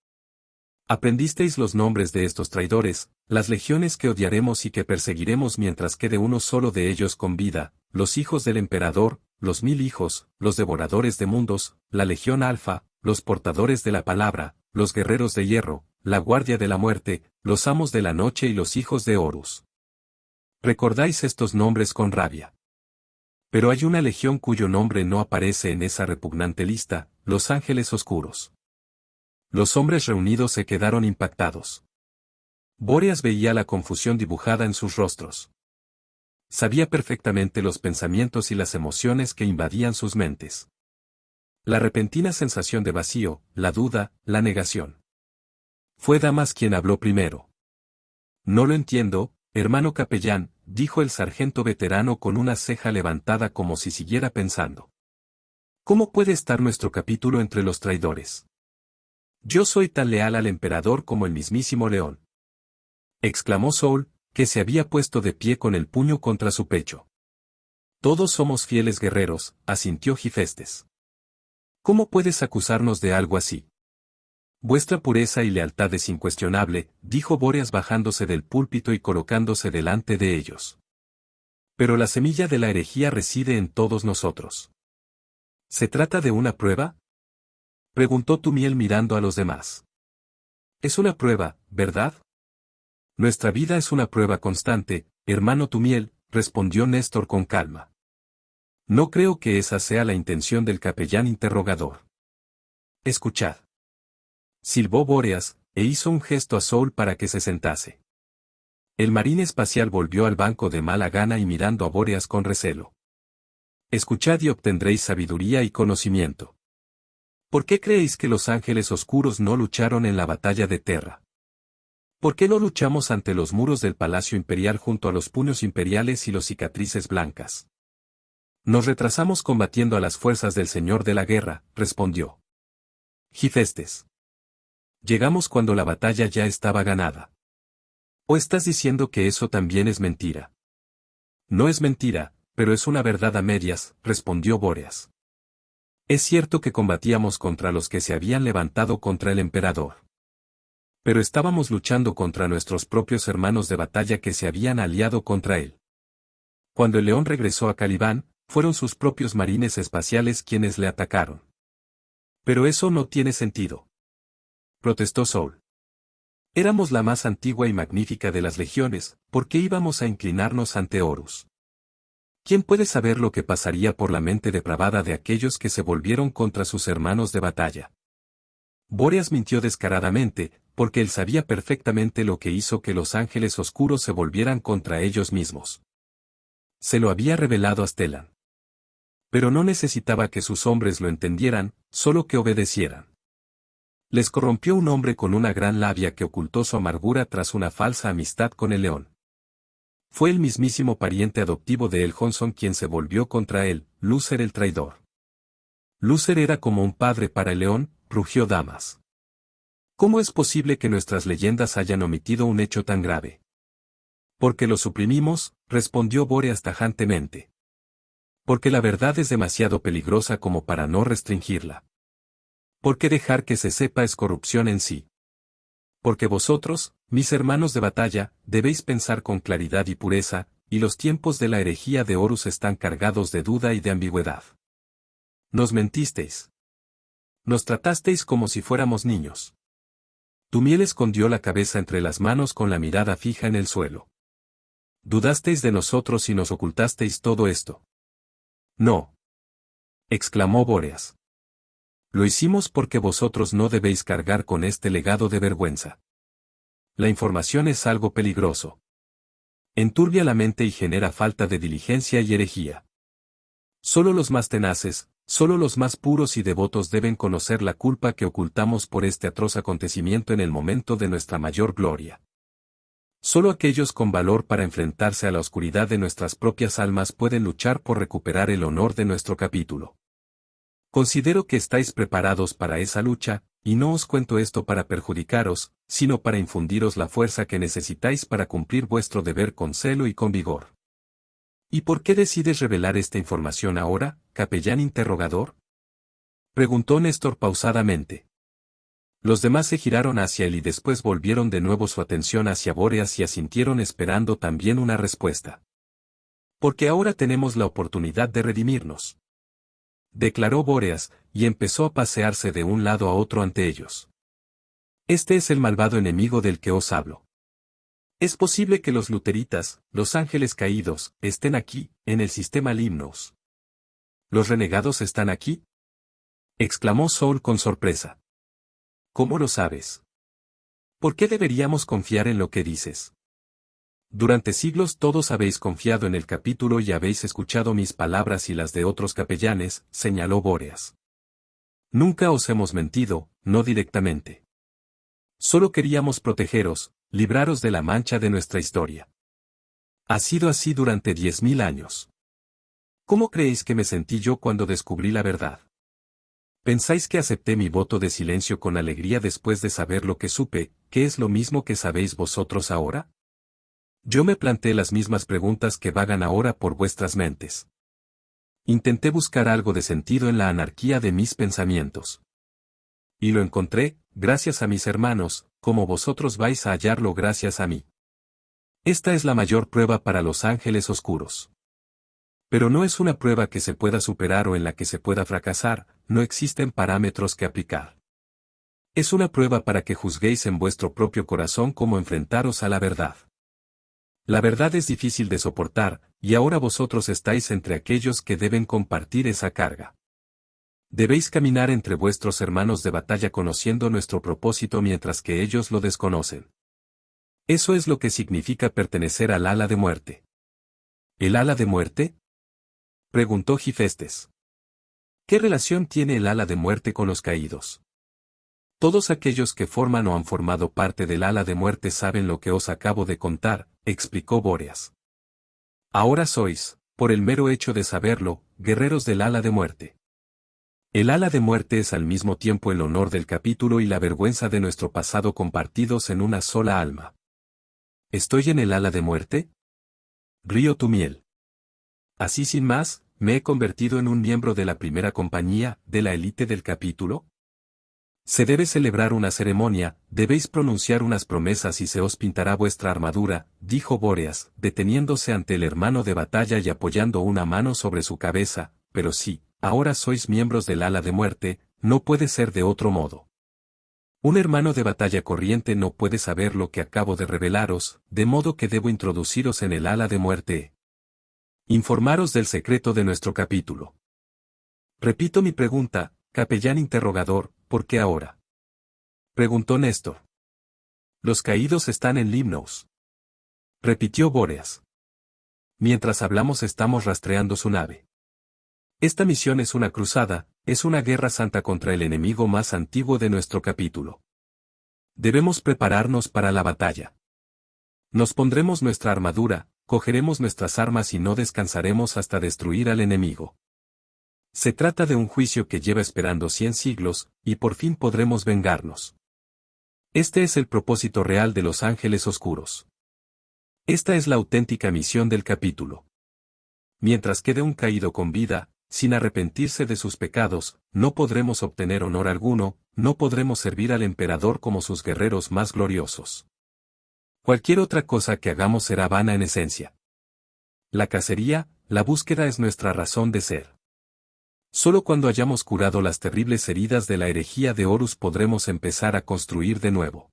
Aprendisteis los nombres de estos traidores, las legiones que odiaremos y que perseguiremos mientras quede uno solo de ellos con vida, los hijos del emperador, los 1000 hijos, los devoradores de mundos, la legión alfa, los portadores de la palabra, los guerreros de hierro, la guardia de la muerte, los amos de la noche y los hijos de Horus. Recordáis estos nombres con rabia. Pero hay una legión cuyo nombre no aparece en esa repugnante lista, los ángeles oscuros. Los hombres reunidos se quedaron impactados. Bóreas veía la confusión dibujada en sus rostros. Sabía perfectamente los pensamientos y las emociones que invadían sus mentes. La repentina sensación de vacío, la duda, la negación. Fue Damas quien habló primero. No lo entiendo, hermano capellán, dijo el sargento veterano con una ceja levantada como si siguiera pensando. ¿Cómo puede estar nuestro capítulo entre los traidores? Yo soy tan leal al emperador como el mismísimo león. Exclamó Saul, que se había puesto de pie con el puño contra su pecho. Todos somos fieles guerreros, asintió Gifestes. ¿Cómo puedes acusarnos de algo así? Vuestra pureza y lealtad es incuestionable, dijo Bóreas bajándose del púlpito y colocándose delante de ellos. Pero la semilla de la herejía reside en todos nosotros. ¿Se trata de una prueba? Preguntó Tumiel mirando a los demás. Es una prueba, ¿verdad? Nuestra vida es una prueba constante, hermano Tumiel, respondió Néstor con calma. No creo que esa sea la intención del capellán interrogador. Escuchad. Silbó Bóreas, e hizo un gesto a Saul para que se sentase. El marín espacial volvió al banco de mala gana y mirando a Bóreas con recelo. Escuchad y obtendréis sabiduría y conocimiento. ¿Por qué creéis que los ángeles oscuros no lucharon en la batalla de Terra? ¿Por qué no luchamos ante los muros del Palacio Imperial junto a los puños imperiales y los cicatrices blancas? Nos retrasamos combatiendo a las fuerzas del Señor de la Guerra, respondió Gifestes. Llegamos cuando la batalla ya estaba ganada. ¿O estás diciendo que eso también es mentira? No es mentira, pero es una verdad a medias, respondió Bóreas. Es cierto que combatíamos contra los que se habían levantado contra el emperador. Pero estábamos luchando contra nuestros propios hermanos de batalla que se habían aliado contra él. Cuando el león regresó a Calibán, fueron sus propios marines espaciales quienes le atacaron. Pero eso no tiene sentido, protestó Soul. Éramos la más antigua y magnífica de las legiones, ¿por qué íbamos a inclinarnos ante Horus? ¿Quién puede saber lo que pasaría por la mente depravada de aquellos que se volvieron contra sus hermanos de batalla? Bóreas mintió descaradamente, porque él sabía perfectamente lo que hizo que los ángeles oscuros se volvieran contra ellos mismos. Se lo había revelado a Stellan. Pero no necesitaba que sus hombres lo entendieran, solo que obedecieran. Les corrompió un hombre con una gran labia que ocultó su amargura tras una falsa amistad con el león. Fue el mismísimo pariente adoptivo de El Johnson quien se volvió contra él, Lúcer el traidor. Lúcer era como un padre para el león, rugió Damas. ¿Cómo es posible que nuestras leyendas hayan omitido un hecho tan grave? Porque lo suprimimos, respondió Bóreas tajantemente. Porque la verdad es demasiado peligrosa como para no restringirla. Porque dejar que se sepa es corrupción en sí. Porque vosotros, mis hermanos de batalla, debéis pensar con claridad y pureza, y los tiempos de la herejía de Horus están cargados de duda y de ambigüedad. Nos mentisteis. Nos tratasteis como si fuéramos niños. Tumiel escondió la cabeza entre las manos con la mirada fija en el suelo. Dudasteis de nosotros y nos ocultasteis todo esto. No. Exclamó Bóreas. Lo hicimos porque vosotros no debéis cargar con este legado de vergüenza. La información es algo peligroso. Enturbia la mente y genera falta de diligencia y herejía. Solo los más tenaces, solo los más puros y devotos deben conocer la culpa que ocultamos por este atroz acontecimiento en el momento de nuestra mayor gloria. Solo aquellos con valor para enfrentarse a la oscuridad de nuestras propias almas pueden luchar por recuperar el honor de nuestro capítulo. Considero que estáis preparados para esa lucha, y no os cuento esto para perjudicaros, sino para infundiros la fuerza que necesitáis para cumplir vuestro deber con celo y con vigor. ¿Y por qué decides revelar esta información ahora, capellán interrogador? Preguntó Néstor pausadamente. Los demás se giraron hacia él y después volvieron de nuevo su atención hacia Bóreas y asintieron esperando también una respuesta. Porque ahora tenemos la oportunidad de redimirnos, declaró Bóreas, y empezó a pasearse de un lado a otro ante ellos. Este es el malvado enemigo del que os hablo. Es posible que los luteritas, los ángeles caídos, estén aquí, en el sistema Limnos. ¿Los renegados están aquí? Exclamó Soul con sorpresa. ¿Cómo lo sabes? ¿Por qué deberíamos confiar en lo que dices? Durante siglos todos habéis confiado en el capítulo y habéis escuchado mis palabras y las de otros capellanes, señaló Bóreas. Nunca os hemos mentido, no directamente. Solo queríamos protegeros, libraros de la mancha de nuestra historia. Ha sido así durante 10.000 años. ¿Cómo creéis que me sentí yo cuando descubrí la verdad? ¿Pensáis que acepté mi voto de silencio con alegría después de saber lo que supe, que es lo mismo que sabéis vosotros ahora? Yo me planteé las mismas preguntas que vagan ahora por vuestras mentes. Intenté buscar algo de sentido en la anarquía de mis pensamientos. Y lo encontré, gracias a mis hermanos, como vosotros vais a hallarlo gracias a mí. Esta es la mayor prueba para los ángeles oscuros. Pero no es una prueba que se pueda superar o en la que se pueda fracasar, no existen parámetros que aplicar. Es una prueba para que juzguéis en vuestro propio corazón cómo enfrentaros a la verdad. La verdad es difícil de soportar, y ahora vosotros estáis entre aquellos que deben compartir esa carga. Debéis caminar entre vuestros hermanos de batalla conociendo nuestro propósito mientras que ellos lo desconocen. Eso es lo que significa pertenecer al ala de muerte. ¿El ala de muerte? Preguntó Gifestes. ¿Qué relación tiene el ala de muerte con los caídos? Todos aquellos que forman o han formado parte del ala de muerte saben lo que os acabo de contar, explicó Bóreas. Ahora sois, por el mero hecho de saberlo, guerreros del ala de muerte. El ala de muerte es al mismo tiempo el honor del capítulo y la vergüenza de nuestro pasado compartidos en una sola alma. ¿Estoy en el ala de muerte? Río Tumiel. Así sin más, ¿me he convertido en un miembro de la primera compañía, de la élite del capítulo? Se debe celebrar una ceremonia, debéis pronunciar unas promesas y se os pintará vuestra armadura, dijo Bóreas, deteniéndose ante el hermano de batalla y apoyando una mano sobre su cabeza, pero sí, ahora sois miembros del ala de muerte, no puede ser de otro modo. Un hermano de batalla corriente no puede saber lo que acabo de revelaros, de modo que debo introduciros en el ala de muerte. Informaros del secreto de nuestro capítulo. Repito mi pregunta, capellán interrogador, ¿por qué ahora? Preguntó Néstor. Los caídos están en Limnos. Repitió Bóreas. Mientras hablamos estamos rastreando su nave. Esta misión es una cruzada, es una guerra santa contra el enemigo más antiguo de nuestro capítulo. Debemos prepararnos para la batalla. Nos pondremos nuestra armadura, cogeremos nuestras armas y no descansaremos hasta destruir al enemigo. Se trata de un juicio que lleva esperando 100 siglos, y por fin podremos vengarnos. Este es el propósito real de los ángeles oscuros. Esta es la auténtica misión del capítulo. Mientras quede un caído con vida, sin arrepentirse de sus pecados, no podremos obtener honor alguno, no podremos servir al emperador como sus guerreros más gloriosos. Cualquier otra cosa que hagamos será vana en esencia. La cacería, la búsqueda es nuestra razón de ser. Solo cuando hayamos curado las terribles heridas de la herejía de Horus podremos empezar a construir de nuevo.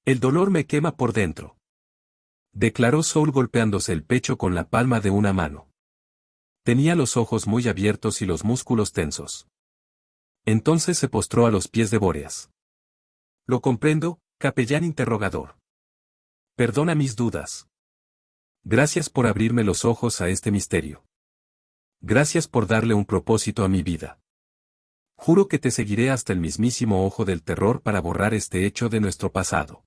El dolor me quema por dentro, declaró Soul golpeándose el pecho con la palma de una mano. Tenía los ojos muy abiertos y los músculos tensos. Entonces se postró a los pies de Bóreas. Lo comprendo, capellán interrogador. Perdona mis dudas. Gracias por abrirme los ojos a este misterio. Gracias por darle un propósito a mi vida. Juro que te seguiré hasta el mismísimo ojo del terror para borrar este hecho de nuestro pasado.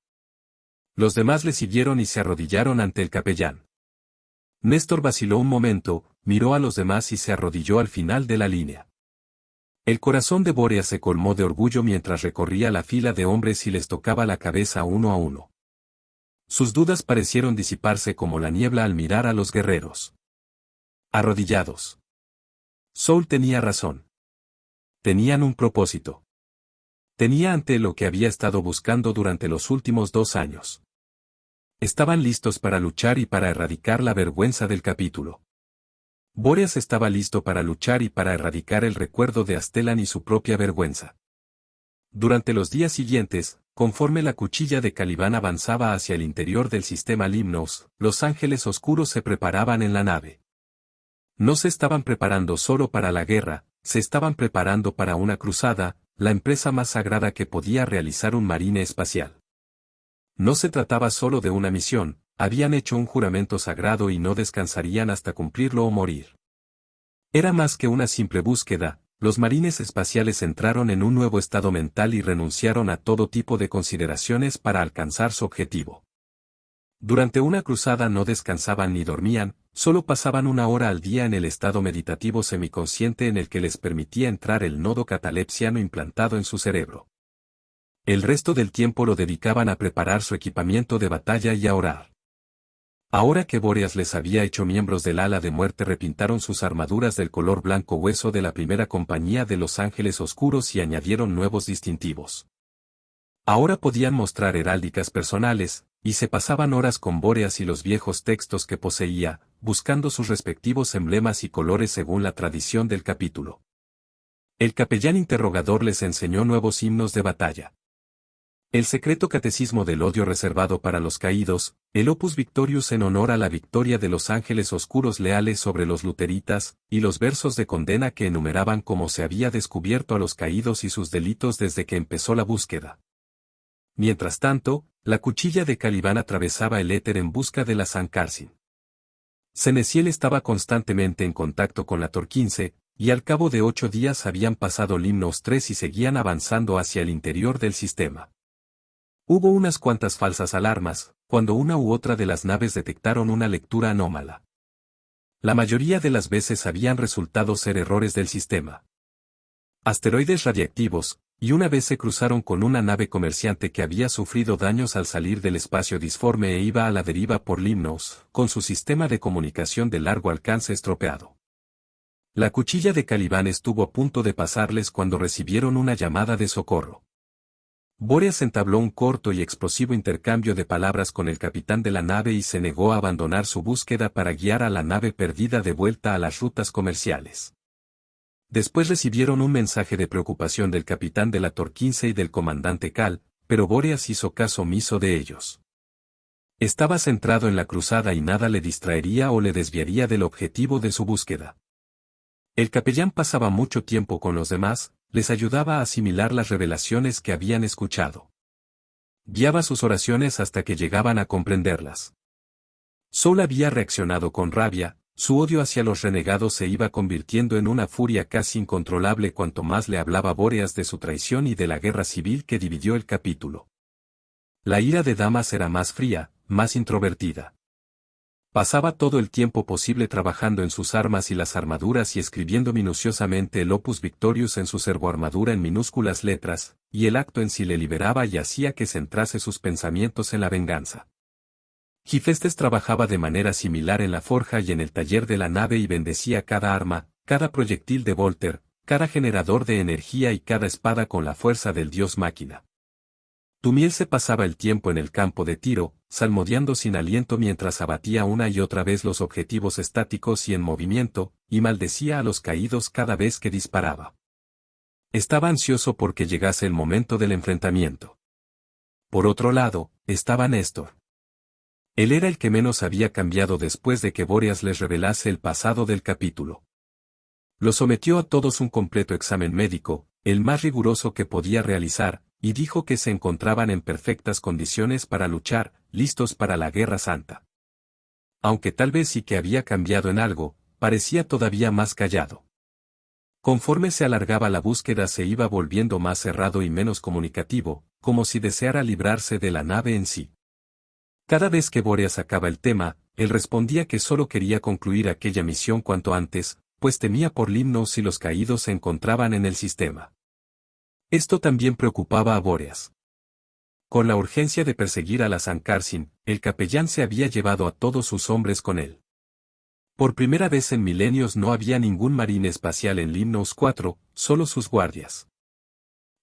Los demás le siguieron y se arrodillaron ante el capellán. Néstor vaciló un momento, miró a los demás y se arrodilló al final de la línea. El corazón de Bóreas se colmó de orgullo mientras recorría la fila de hombres y les tocaba la cabeza uno a uno. Sus dudas parecieron disiparse como la niebla al mirar a los guerreros arrodillados. Soul tenía razón. Tenían un propósito. Tenía ante lo que había estado buscando durante los últimos 2 años. Estaban listos para luchar y para erradicar la vergüenza del capítulo. Bóreas estaba listo para luchar y para erradicar el recuerdo de Astelan y su propia vergüenza. Durante los días siguientes, conforme la cuchilla de Caliban avanzaba hacia el interior del sistema Limnos, los ángeles oscuros se preparaban en la nave. No se estaban preparando solo para la guerra, se estaban preparando para una cruzada, la empresa más sagrada que podía realizar un marine espacial. No se trataba solo de una misión, habían hecho un juramento sagrado y no descansarían hasta cumplirlo o morir. Era más que una simple búsqueda, los marines espaciales entraron en un nuevo estado mental y renunciaron a todo tipo de consideraciones para alcanzar su objetivo. Durante una cruzada no descansaban ni dormían, solo pasaban 1 hora al día en el estado meditativo semiconsciente en el que les permitía entrar el nodo catalepsiano implantado en su cerebro. El resto del tiempo lo dedicaban a preparar su equipamiento de batalla y a orar. Ahora que Bóreas les había hecho miembros del ala de muerte, repintaron sus armaduras del color blanco hueso de la primera compañía de los ángeles oscuros y añadieron nuevos distintivos. Ahora podían mostrar heráldicas personales, y se pasaban horas con Bóreas y los viejos textos que poseía, buscando sus respectivos emblemas y colores según la tradición del capítulo. El capellán interrogador les enseñó nuevos himnos de batalla. El secreto catecismo del odio reservado para los caídos, el Opus Victorius en honor a la victoria de los ángeles oscuros leales sobre los luteritas, y los versos de condena que enumeraban cómo se había descubierto a los caídos y sus delitos desde que empezó la búsqueda. Mientras tanto, la cuchilla de Caliban atravesaba el éter en busca de la Sankarsin. Ceneciel estaba constantemente en contacto con la Tor-15, y al cabo de 8 días habían pasado Limnos 3 y seguían avanzando hacia el interior del sistema. Hubo unas cuantas falsas alarmas, cuando una u otra de las naves detectaron una lectura anómala. La mayoría de las veces habían resultado ser errores del sistema. Asteroides radiactivos, y una vez se cruzaron con una nave comerciante que había sufrido daños al salir del espacio disforme e iba a la deriva por Limnos, con su sistema de comunicación de largo alcance estropeado. La cuchilla de Caliban estuvo a punto de pasarles cuando recibieron una llamada de socorro. Bóreas entabló un corto y explosivo intercambio de palabras con el capitán de la nave y se negó a abandonar su búsqueda para guiar a la nave perdida de vuelta a las rutas comerciales. Después recibieron un mensaje de preocupación del capitán de la Tor-15 y del comandante Cal, pero Bóreas hizo caso omiso de ellos. Estaba centrado en la cruzada y nada le distraería o le desviaría del objetivo de su búsqueda. El capellán pasaba mucho tiempo con los demás, les ayudaba a asimilar las revelaciones que habían escuchado. Guiaba sus oraciones hasta que llegaban a comprenderlas. Sol había reaccionado con rabia, su odio hacia los renegados se iba convirtiendo en una furia casi incontrolable cuanto más le hablaba Bóreas de su traición y de la guerra civil que dividió el capítulo. La ira de Damas era más fría, más introvertida. Pasaba todo el tiempo posible trabajando en sus armas y las armaduras y escribiendo minuciosamente el Opus Victorius en su servoarmadura en minúsculas letras, y el acto en sí le liberaba y hacía que centrase sus pensamientos en la venganza. Gifestes trabajaba de manera similar en la forja y en el taller de la nave y bendecía cada arma, cada proyectil de Volter, cada generador de energía y cada espada con la fuerza del dios máquina. Tumiel se pasaba el tiempo en el campo de tiro, salmodiando sin aliento mientras abatía una y otra vez los objetivos estáticos y en movimiento, y maldecía a los caídos cada vez que disparaba. Estaba ansioso porque llegase el momento del enfrentamiento. Por otro lado, estaba Néstor. Él era el que menos había cambiado después de que Bóreas les revelase el pasado del capítulo. Lo sometió a todos un completo examen médico, el más riguroso que podía realizar, y dijo que se encontraban en perfectas condiciones para luchar, listos para la Guerra Santa. Aunque tal vez sí que había cambiado en algo, parecía todavía más callado. Conforme se alargaba la búsqueda se iba volviendo más cerrado y menos comunicativo, como si deseara librarse de la nave en sí. Cada vez que Bóreas sacaba el tema, él respondía que solo quería concluir aquella misión cuanto antes, pues temía por Limnos si los caídos se encontraban en el sistema. Esto también preocupaba a Bóreas. Con la urgencia de perseguir a la Sankarsin, el capellán se había llevado a todos sus hombres con él. Por primera vez en milenios no había ningún marine espacial en Limnos 4, solo sus guardias.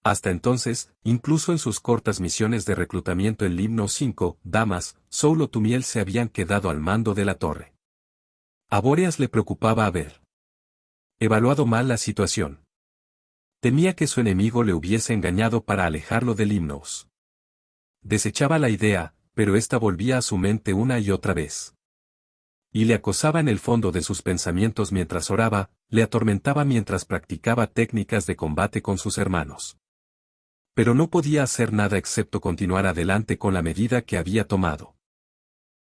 Hasta entonces, incluso en sus cortas misiones de reclutamiento en Limnos 5, Damas, Soul o Tumiel se habían quedado al mando de la torre. A Bóreas le preocupaba haber evaluado mal la situación. Temía que su enemigo le hubiese engañado para alejarlo de Limnos. Desechaba la idea, pero ésta volvía a su mente una y otra vez. Y le acosaba en el fondo de sus pensamientos mientras oraba, le atormentaba mientras practicaba técnicas de combate con sus hermanos. Pero no podía hacer nada excepto continuar adelante con la medida que había tomado.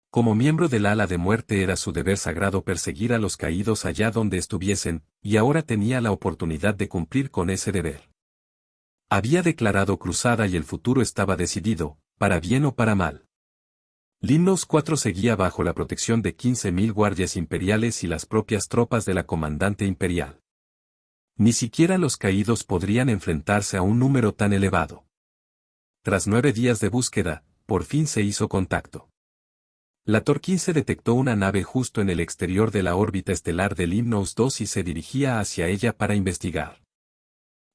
Como miembro del ala de muerte era su deber sagrado perseguir a los caídos allá donde estuviesen, y ahora tenía la oportunidad de cumplir con ese deber. Había declarado cruzada y el futuro estaba decidido, para bien o para mal. Limnos 4 seguía bajo la protección de 15.000 guardias imperiales y las propias tropas de la comandante imperial. Ni siquiera los caídos podrían enfrentarse a un número tan elevado. Tras 9 días de búsqueda, por fin se hizo contacto. La Tor-15 detectó una nave justo en el exterior de la órbita estelar de Limnos 2 y se dirigía hacia ella para investigar.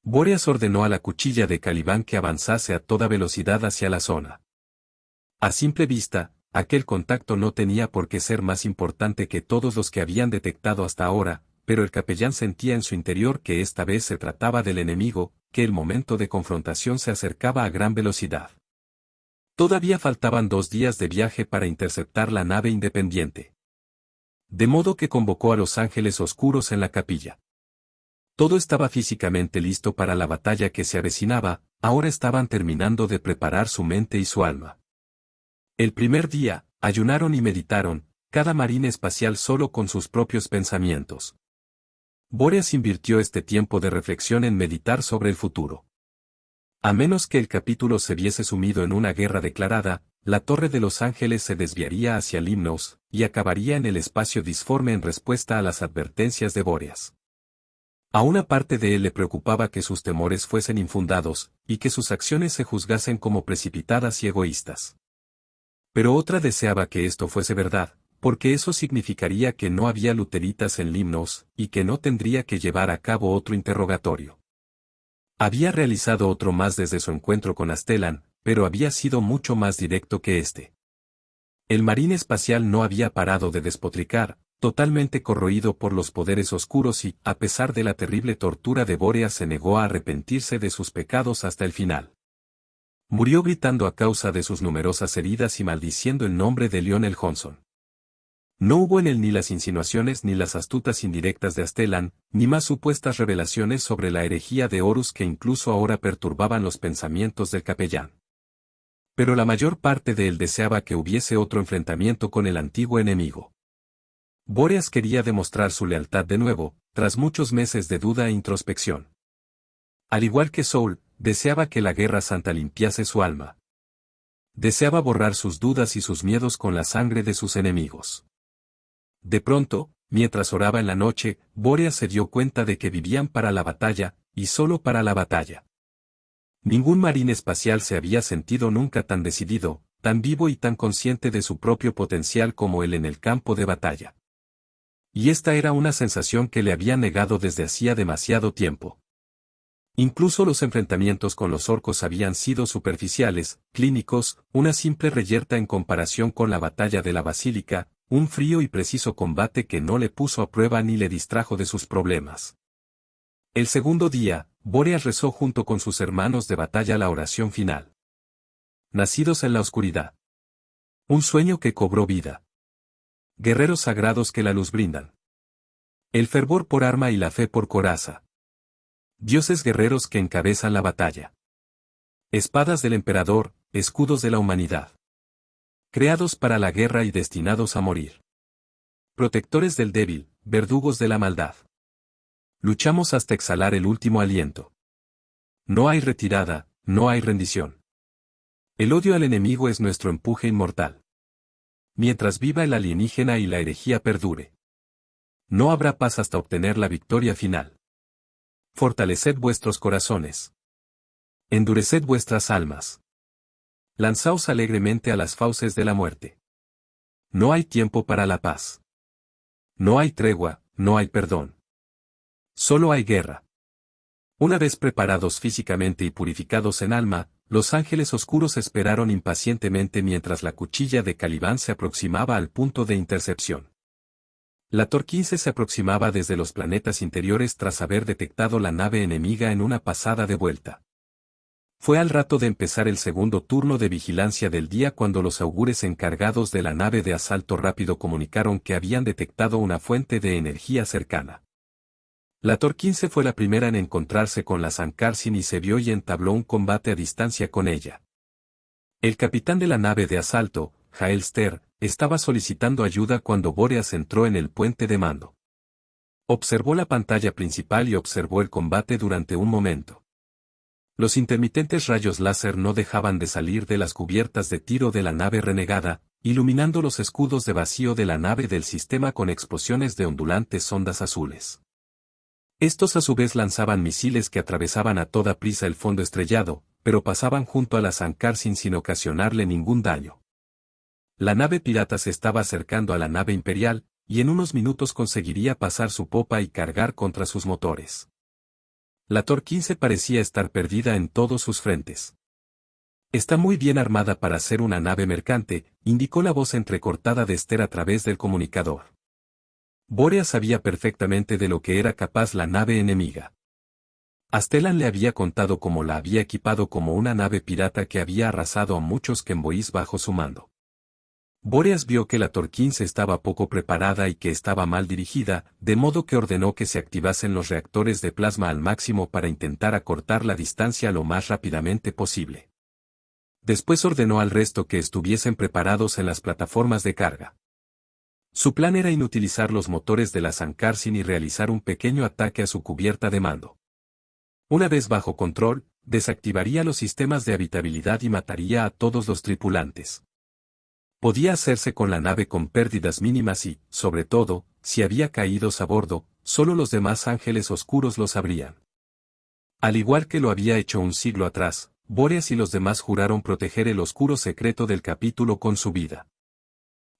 Bóreas ordenó a la cuchilla de Caliban que avanzase a toda velocidad hacia la zona. A simple vista, aquel contacto no tenía por qué ser más importante que todos los que habían detectado hasta ahora, pero el capellán sentía en su interior que esta vez se trataba del enemigo, que el momento de confrontación se acercaba a gran velocidad. Todavía faltaban 2 días de viaje para interceptar la nave independiente. De modo que convocó a los ángeles oscuros en la capilla. Todo estaba físicamente listo para la batalla que se avecinaba, ahora estaban terminando de preparar su mente y su alma. El primer día, ayunaron y meditaron, cada marine espacial solo con sus propios pensamientos. Bóreas invirtió este tiempo de reflexión en meditar sobre el futuro. A menos que el capítulo se viese sumido en una guerra declarada, la Torre de los Ángeles se desviaría hacia Limnos, y acabaría en el espacio disforme en respuesta a las advertencias de Bóreas. A una parte de él le preocupaba que sus temores fuesen infundados, y que sus acciones se juzgasen como precipitadas y egoístas. Pero otra deseaba que esto fuese verdad, porque eso significaría que no había luteritas en Limnos, y que no tendría que llevar a cabo otro interrogatorio. Había realizado otro más desde su encuentro con Astellan, pero había sido mucho más directo que este. El marine espacial no había parado de despotricar, totalmente corroído por los poderes oscuros y, a pesar de la terrible tortura de Bóreas, se negó a arrepentirse de sus pecados hasta el final. Murió gritando a causa de sus numerosas heridas y maldiciendo el nombre de Lionel Johnson. No hubo en él ni las insinuaciones ni las astutas indirectas de Astellan, ni más supuestas revelaciones sobre la herejía de Horus que incluso ahora perturbaban los pensamientos del capellán. Pero la mayor parte de él deseaba que hubiese otro enfrentamiento con el antiguo enemigo. Bóreas quería demostrar su lealtad de nuevo, tras muchos meses de duda e introspección. Al igual que Soul, deseaba que la Guerra Santa limpiase su alma. Deseaba borrar sus dudas y sus miedos con la sangre de sus enemigos. De pronto, mientras oraba en la noche, Bóreas se dio cuenta de que vivían para la batalla, y solo para la batalla. Ningún marine espacial se había sentido nunca tan decidido, tan vivo y tan consciente de su propio potencial como él en el campo de batalla. Y esta era una sensación que le había negado desde hacía demasiado tiempo. Incluso los enfrentamientos con los orcos habían sido superficiales, clínicos, una simple reyerta en comparación con la batalla de la Basílica, un frío y preciso combate que no le puso a prueba ni le distrajo de sus problemas. El segundo día, Bóreas rezó junto con sus hermanos de batalla la oración final. Nacidos en la oscuridad. Un sueño que cobró vida. Guerreros sagrados que la luz brindan. El fervor por arma y la fe por coraza. Dioses guerreros que encabezan la batalla. Espadas del emperador, escudos de la humanidad. Creados para la guerra y destinados a morir. Protectores del débil, verdugos de la maldad. Luchamos hasta exhalar el último aliento. No hay retirada, no hay rendición. El odio al enemigo es nuestro empuje inmortal. Mientras viva el alienígena y la herejía perdure. No habrá paz hasta obtener la victoria final. Fortaleced vuestros corazones. Endureced vuestras almas. Lanzaos alegremente a las fauces de la muerte. No hay tiempo para la paz. No hay tregua, no hay perdón. Solo hay guerra. Una vez preparados físicamente y purificados en alma, los ángeles oscuros esperaron impacientemente mientras la cuchilla de Caliban se aproximaba al punto de intercepción. La Tor 15 se aproximaba desde los planetas interiores tras haber detectado la nave enemiga en una pasada de vuelta. Fue al rato de empezar el segundo turno de vigilancia del día cuando los augures encargados de la nave de asalto rápido comunicaron que habían detectado una fuente de energía cercana. La Tor 15 fue la primera en encontrarse con la Sankarsin y se vio y entabló un combate a distancia con ella. El capitán de la nave de asalto, Jael Ster, estaba solicitando ayuda cuando Bóreas entró en el puente de mando. Observó la pantalla principal y observó el combate durante un momento. Los intermitentes rayos láser no dejaban de salir de las cubiertas de tiro de la nave renegada, iluminando los escudos de vacío de la nave del sistema con explosiones de ondulantes ondas azules. Estos a su vez lanzaban misiles que atravesaban a toda prisa el fondo estrellado, pero pasaban junto a la Sankarsin sin ocasionarle ningún daño. La nave pirata se estaba acercando a la nave imperial, y en unos minutos conseguiría pasar su popa y cargar contra sus motores. La Tor 15 parecía estar perdida en todos sus frentes. Está muy bien armada para ser una nave mercante, indicó la voz entrecortada de Ster a través del comunicador. Bóreas sabía perfectamente de lo que era capaz la nave enemiga. Astellan le había contado cómo la había equipado como una nave pirata que había arrasado a muchos Kemboís bajo su mando. Bóreas vio que la Tor 15 estaba poco preparada y que estaba mal dirigida, de modo que ordenó que se activasen los reactores de plasma al máximo para intentar acortar la distancia lo más rápidamente posible. Después ordenó al resto que estuviesen preparados en las plataformas de carga. Su plan era inutilizar los motores de la Sankarsin y realizar un pequeño ataque a su cubierta de mando. Una vez bajo control, desactivaría los sistemas de habitabilidad y mataría a todos los tripulantes. Podía hacerse con la nave con pérdidas mínimas y, sobre todo, si había caídos a bordo, solo los demás ángeles oscuros lo sabrían. Al igual que lo había hecho un siglo atrás, Bóreas y los demás juraron proteger el oscuro secreto del capítulo con su vida.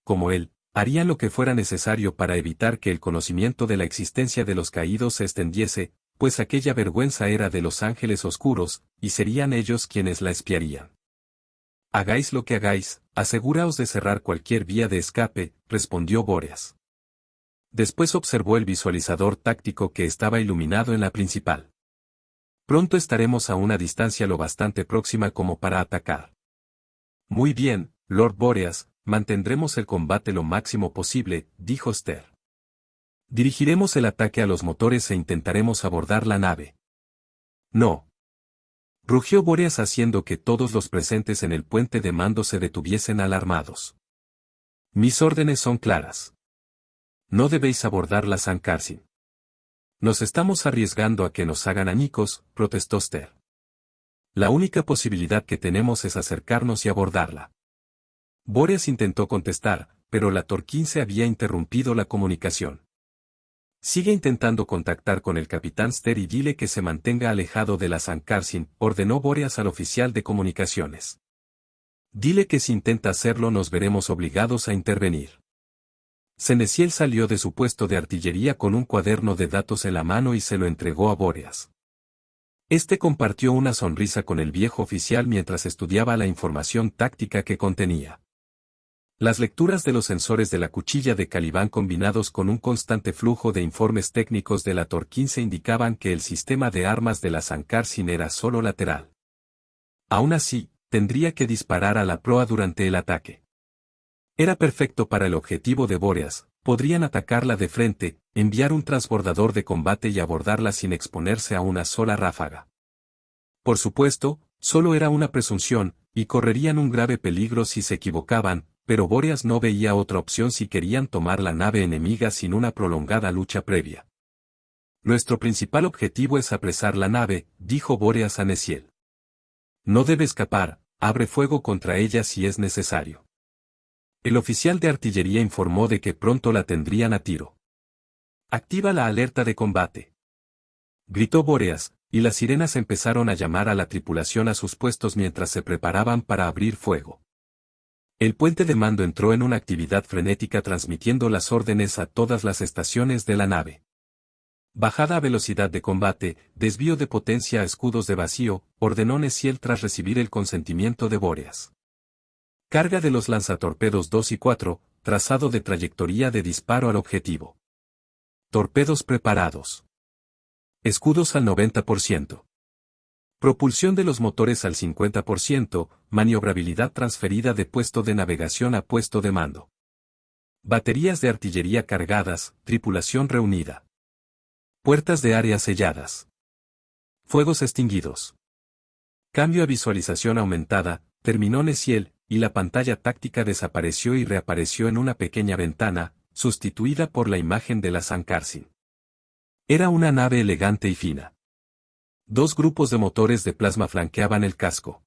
Como él, harían lo que fuera necesario para evitar que el conocimiento de la existencia de los caídos se extendiese, pues aquella vergüenza era de los ángeles oscuros, y serían ellos quienes la espiarían. Hagáis lo que hagáis, aseguraos de cerrar cualquier vía de escape, respondió Bóreas. Después observó el visualizador táctico que estaba iluminado en la principal. Pronto estaremos a una distancia lo bastante próxima como para atacar. Muy bien, Lord Bóreas, mantendremos el combate lo máximo posible, dijo Ster. Dirigiremos el ataque a los motores e intentaremos abordar la nave. No. Rugió Bóreas haciendo que todos los presentes en el puente de mando se detuviesen alarmados. Mis órdenes son claras. No debéis abordar la Sankarsin. Nos estamos arriesgando a que nos hagan añicos, protestó Ster. La única posibilidad que tenemos es acercarnos y abordarla. Bóreas intentó contestar, pero la Tor 15 había interrumpido la comunicación. Sigue intentando contactar con el capitán Ster y dile que se mantenga alejado de la Sankarsin, ordenó Bóreas al oficial de comunicaciones. Dile que si intenta hacerlo nos veremos obligados a intervenir. Ceneciel salió de su puesto de artillería con un cuaderno de datos en la mano y se lo entregó a Bóreas. Este compartió una sonrisa con el viejo oficial mientras estudiaba la información táctica que contenía. Las lecturas de los sensores de la cuchilla de Caliban combinados con un constante flujo de informes técnicos de la Tor 15 indicaban que el sistema de armas de la Sankarsin era solo lateral. Aún así, tendría que disparar a la proa durante el ataque. Era perfecto para el objetivo de Bóreas, podrían atacarla de frente, enviar un transbordador de combate y abordarla sin exponerse a una sola ráfaga. Por supuesto, solo era una presunción, y correrían un grave peligro si se equivocaban, pero Bóreas no veía otra opción si querían tomar la nave enemiga sin una prolongada lucha previa. Nuestro principal objetivo es apresar la nave, dijo Bóreas a Neciel. No debe escapar, abre fuego contra ella si es necesario. El oficial de artillería informó de que pronto la tendrían a tiro. Activa la alerta de combate. Gritó Bóreas, y las sirenas empezaron a llamar a la tripulación a sus puestos mientras se preparaban para abrir fuego. El puente de mando entró en una actividad frenética transmitiendo las órdenes a todas las estaciones de la nave. Bajada a velocidad de combate, desvío de potencia a escudos de vacío, ordenó Neciel tras recibir el consentimiento de Bóreas. Carga de los lanzatorpedos 2 y 4, trazado de trayectoria de disparo al objetivo. Torpedos preparados. Escudos al 90%. Propulsión de los motores al 50%, maniobrabilidad transferida de puesto de navegación a puesto de mando. Baterías de artillería cargadas, tripulación reunida. Puertas de área selladas. Fuegos extinguidos. Cambio a visualización aumentada, terminó Neciel, y la pantalla táctica desapareció y reapareció en una pequeña ventana, sustituida por la imagen de la Sankarsin. Era una nave elegante y fina. Dos grupos de motores de plasma flanqueaban el casco.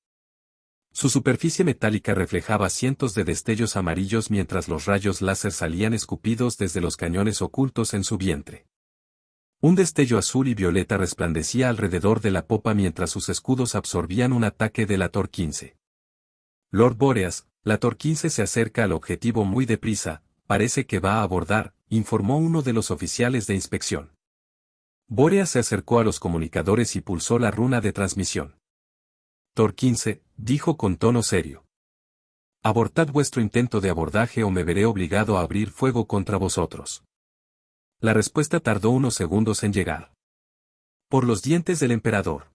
Su superficie metálica reflejaba cientos de destellos amarillos mientras los rayos láser salían escupidos desde los cañones ocultos en su vientre. Un destello azul y violeta resplandecía alrededor de la popa mientras sus escudos absorbían un ataque de la Tor 15. Lord Bóreas, la Tor 15 se acerca al objetivo muy deprisa, parece que va a abordar, informó uno de los oficiales de inspección. Bóreas se acercó a los comunicadores y pulsó la runa de transmisión. Tor 15, dijo con tono serio. Abortad vuestro intento de abordaje o me veré obligado a abrir fuego contra vosotros. La respuesta tardó unos segundos en llegar. Por los dientes del emperador.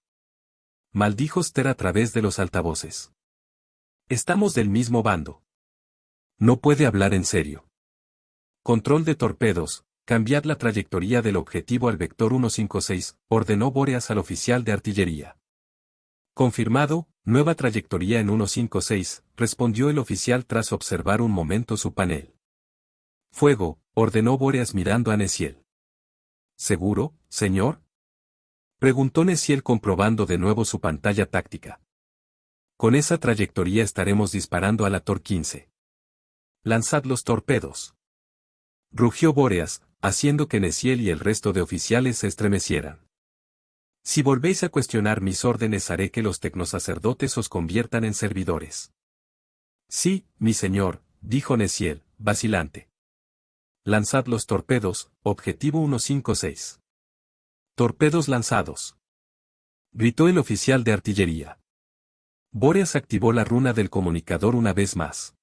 Maldijo Ster a través de los altavoces. Estamos del mismo bando. No puede hablar en serio. Control de torpedos, cambiad la trayectoria del objetivo al vector 156, ordenó Bóreas al oficial de artillería. Confirmado, nueva trayectoria en 156, respondió el oficial tras observar un momento su panel. Fuego, ordenó Bóreas mirando a Neciel. ¿Seguro, señor? Preguntó Neciel comprobando de nuevo su pantalla táctica. Con esa trayectoria estaremos disparando a la Tor 15. Lanzad los torpedos. Rugió Bóreas, haciendo que Neciel y el resto de oficiales se estremecieran. Si volvéis a cuestionar mis órdenes haré que los tecnosacerdotes os conviertan en servidores. Sí, mi señor, dijo Neciel, vacilante. Lanzad los torpedos, objetivo 156. Torpedos lanzados. Gritó el oficial de artillería. Bóreas activó la runa del comunicador una vez más.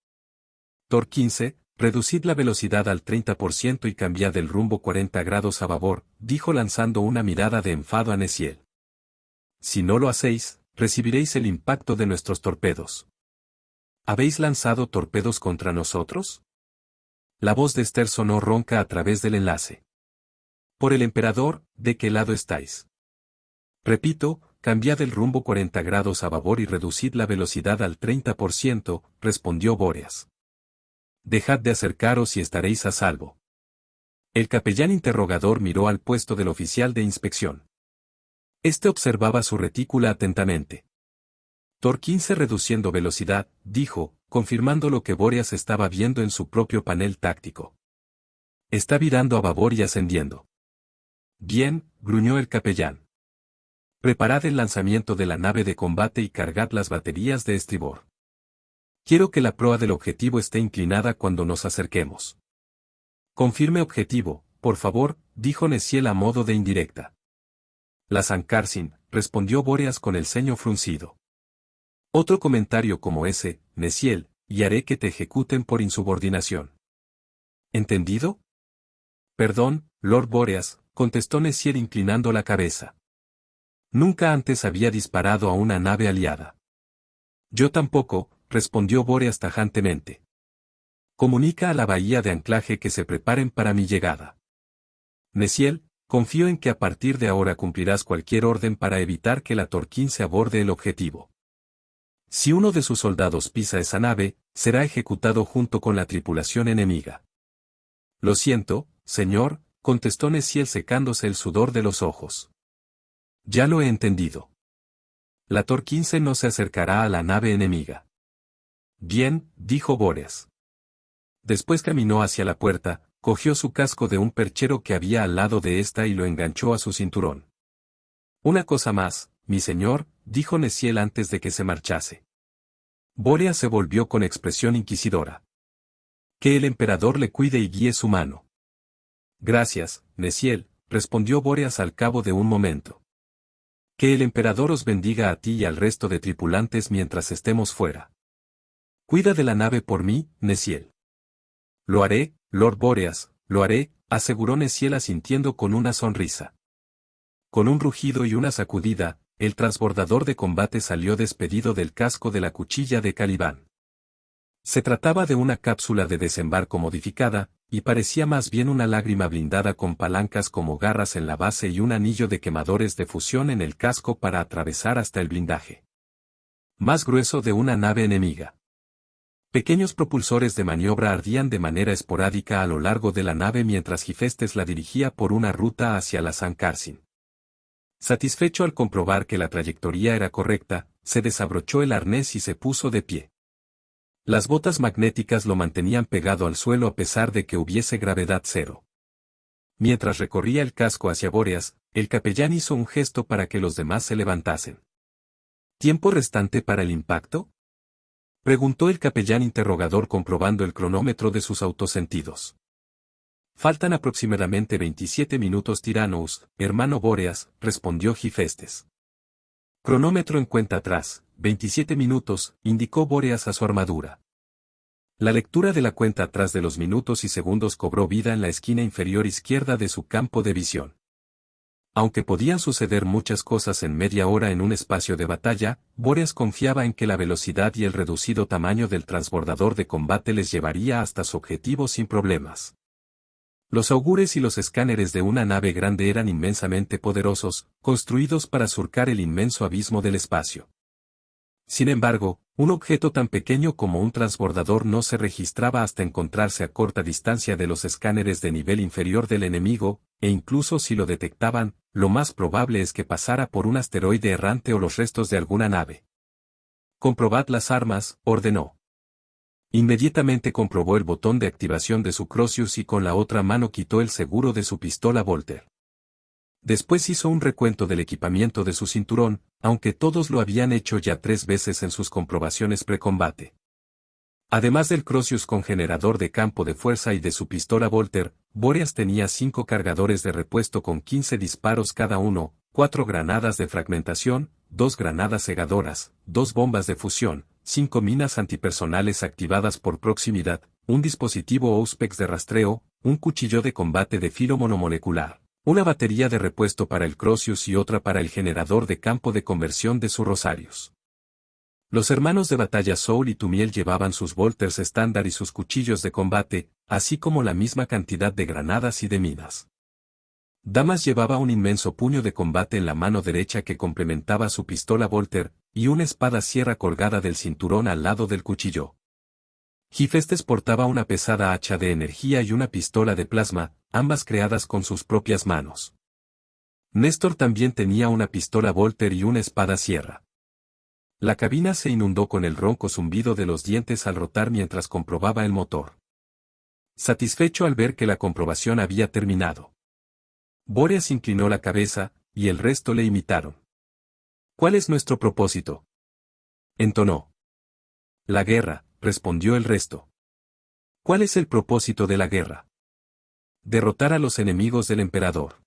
Tor 15, reducid la velocidad al 30% y cambiad el rumbo 40 grados a babor, dijo lanzando una mirada de enfado a Neciel. Si no lo hacéis, recibiréis el impacto de nuestros torpedos. ¿Habéis lanzado torpedos contra nosotros? La voz de Esther sonó ronca a través del enlace. Por el emperador, ¿de qué lado estáis? Repito, cambiad el rumbo 40 grados a babor y reducid la velocidad al 30%, respondió Bóreas. Dejad de acercaros y estaréis a salvo. El capellán interrogador miró al puesto del oficial de inspección. Este observaba su retícula atentamente. Tor 15 reduciendo velocidad, dijo, confirmando lo que Bóreas estaba viendo en su propio panel táctico. Está virando a babor y ascendiendo. Bien, gruñó el capellán. Preparad el lanzamiento de la nave de combate y cargad las baterías de estribor. Quiero que la proa del objetivo esté inclinada cuando nos acerquemos. Confirme objetivo, por favor, dijo Neciel a modo de indirecta. La Sankarsin, respondió Bóreas con el ceño fruncido. Otro comentario como ese, Neciel, y haré que te ejecuten por insubordinación. ¿Entendido? Perdón, Lord Bóreas, contestó Neciel inclinando la cabeza. Nunca antes había disparado a una nave aliada. Yo tampoco, respondió Bóreas tajantemente. Comunica a la bahía de anclaje que se preparen para mi llegada. Neciel, confío en que a partir de ahora cumplirás cualquier orden para evitar que la Tor 15 aborde el objetivo. Si uno de sus soldados pisa esa nave, será ejecutado junto con la tripulación enemiga. Lo siento, señor, contestó Neciel secándose el sudor de los ojos. Ya lo he entendido. La Tor 15 no se acercará a la nave enemiga. Bien, dijo Bóreas. Después caminó hacia la puerta, cogió su casco de un perchero que había al lado de esta y lo enganchó a su cinturón. Una cosa más, mi señor, dijo Neciel antes de que se marchase. Bóreas se volvió con expresión inquisidora. Que el emperador le cuide y guíe su mano. Gracias, Neciel, respondió Bóreas al cabo de un momento. Que el emperador os bendiga a ti y al resto de tripulantes mientras estemos fuera. Cuida de la nave por mí, Neciel. Lo haré, Lord Bóreas, lo haré, aseguró Neciel asintiendo con una sonrisa. Con un rugido y una sacudida, el transbordador de combate salió despedido del casco de la cuchilla de Caliban. Se trataba de una cápsula de desembarco modificada, y parecía más bien una lágrima blindada con palancas como garras en la base y un anillo de quemadores de fusión en el casco para atravesar hasta el blindaje. Más grueso de una nave enemiga. Pequeños propulsores de maniobra ardían de manera esporádica a lo largo de la nave mientras Hifestes la dirigía por una ruta hacia la Sankarsin. Satisfecho al comprobar que la trayectoria era correcta, se desabrochó el arnés y se puso de pie. Las botas magnéticas lo mantenían pegado al suelo a pesar de que hubiese gravedad cero. Mientras recorría el casco hacia Bóreas, el capellán hizo un gesto para que los demás se levantasen. ¿Tiempo restante para el impacto?, preguntó el capellán interrogador comprobando el cronómetro de sus autosentidos. Faltan aproximadamente 27 minutos Tiranos, hermano Bóreas, respondió Hifestes. Cronómetro en cuenta atrás, 27 minutos, indicó Bóreas a su armadura. La lectura de la cuenta atrás de los minutos y segundos cobró vida en la esquina inferior izquierda de su campo de visión. Aunque podían suceder muchas cosas en media hora en un espacio de batalla, Bóreas confiaba en que la velocidad y el reducido tamaño del transbordador de combate les llevaría hasta su objetivo sin problemas. Los augures y los escáneres de una nave grande eran inmensamente poderosos, construidos para surcar el inmenso abismo del espacio. Sin embargo, un objeto tan pequeño como un transbordador no se registraba hasta encontrarse a corta distancia de los escáneres de nivel inferior del enemigo, e incluso si lo detectaban, lo más probable es que pasara por un asteroide errante o los restos de alguna nave. «Comprobad las armas», ordenó. Inmediatamente comprobó el botón de activación de su Crozius y con la otra mano quitó el seguro de su pistola Volter. Después hizo un recuento del equipamiento de su cinturón, aunque todos lo habían hecho ya 3 veces en sus comprobaciones precombate. Además del Crozius con generador de campo de fuerza y de su pistola Volter, Bóreas tenía 5 cargadores de repuesto con 15 disparos cada uno, 4 granadas de fragmentación, 2 granadas cegadoras, 2 bombas de fusión, 5 minas antipersonales activadas por proximidad, un dispositivo Auspex de rastreo, un cuchillo de combate de filo monomolecular, una batería de repuesto para el Crozius y otra para el generador de campo de conversión de su Rosarius. Los hermanos de batalla Soul y Tumiel llevaban sus Volters estándar y sus cuchillos de combate, así como la misma cantidad de granadas y de minas. Damas llevaba un inmenso puño de combate en la mano derecha que complementaba su pistola Volter, y una espada sierra colgada del cinturón al lado del cuchillo. Hifestes portaba una pesada hacha de energía y una pistola de plasma, ambas creadas con sus propias manos. Néstor también tenía una pistola Volter y una espada sierra. La cabina se inundó con el ronco zumbido de los dientes al rotar mientras comprobaba el motor. Satisfecho al ver que la comprobación había terminado, Bóreas inclinó la cabeza, y el resto le imitaron. «¿Cuál es nuestro propósito?», entonó. «La guerra», respondió el resto. «¿Cuál es el propósito de la guerra?». «Derrotar a los enemigos del emperador».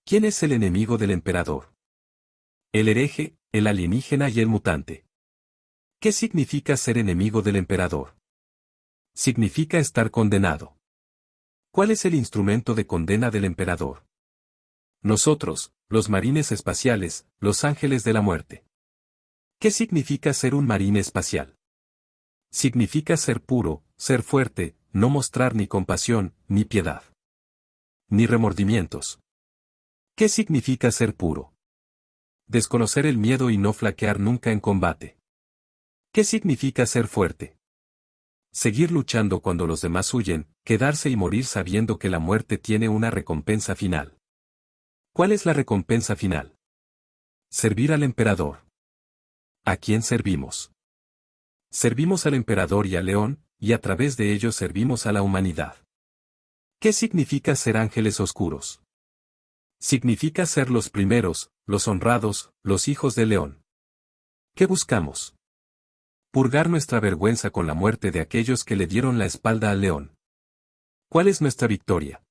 «¿Quién es el enemigo del emperador?». «El hereje, el alienígena y el mutante». «¿Qué significa ser enemigo del emperador?». «Significa estar condenado». «¿Cuál es el instrumento de condena del emperador?». «Nosotros, los marines espaciales, los ángeles de la muerte». «¿Qué significa ser un marine espacial?». «Significa ser puro, ser fuerte, no mostrar ni compasión, ni piedad. Ni remordimientos». «¿Qué significa ser puro?». «Desconocer el miedo y no flaquear nunca en combate». «¿Qué significa ser fuerte?». «Seguir luchando cuando los demás huyen, quedarse y morir sabiendo que la muerte tiene una recompensa final». «¿Cuál es la recompensa final?». «Servir al emperador». «¿A quién servimos?». «Servimos al emperador y al león, y a través de ellos servimos a la humanidad». «¿Qué significa ser ángeles oscuros?». «Significa ser los primeros, los honrados, los hijos del león». «¿Qué buscamos?». «Purgar nuestra vergüenza con la muerte de aquellos que le dieron la espalda al león». «¿Cuál es nuestra victoria?».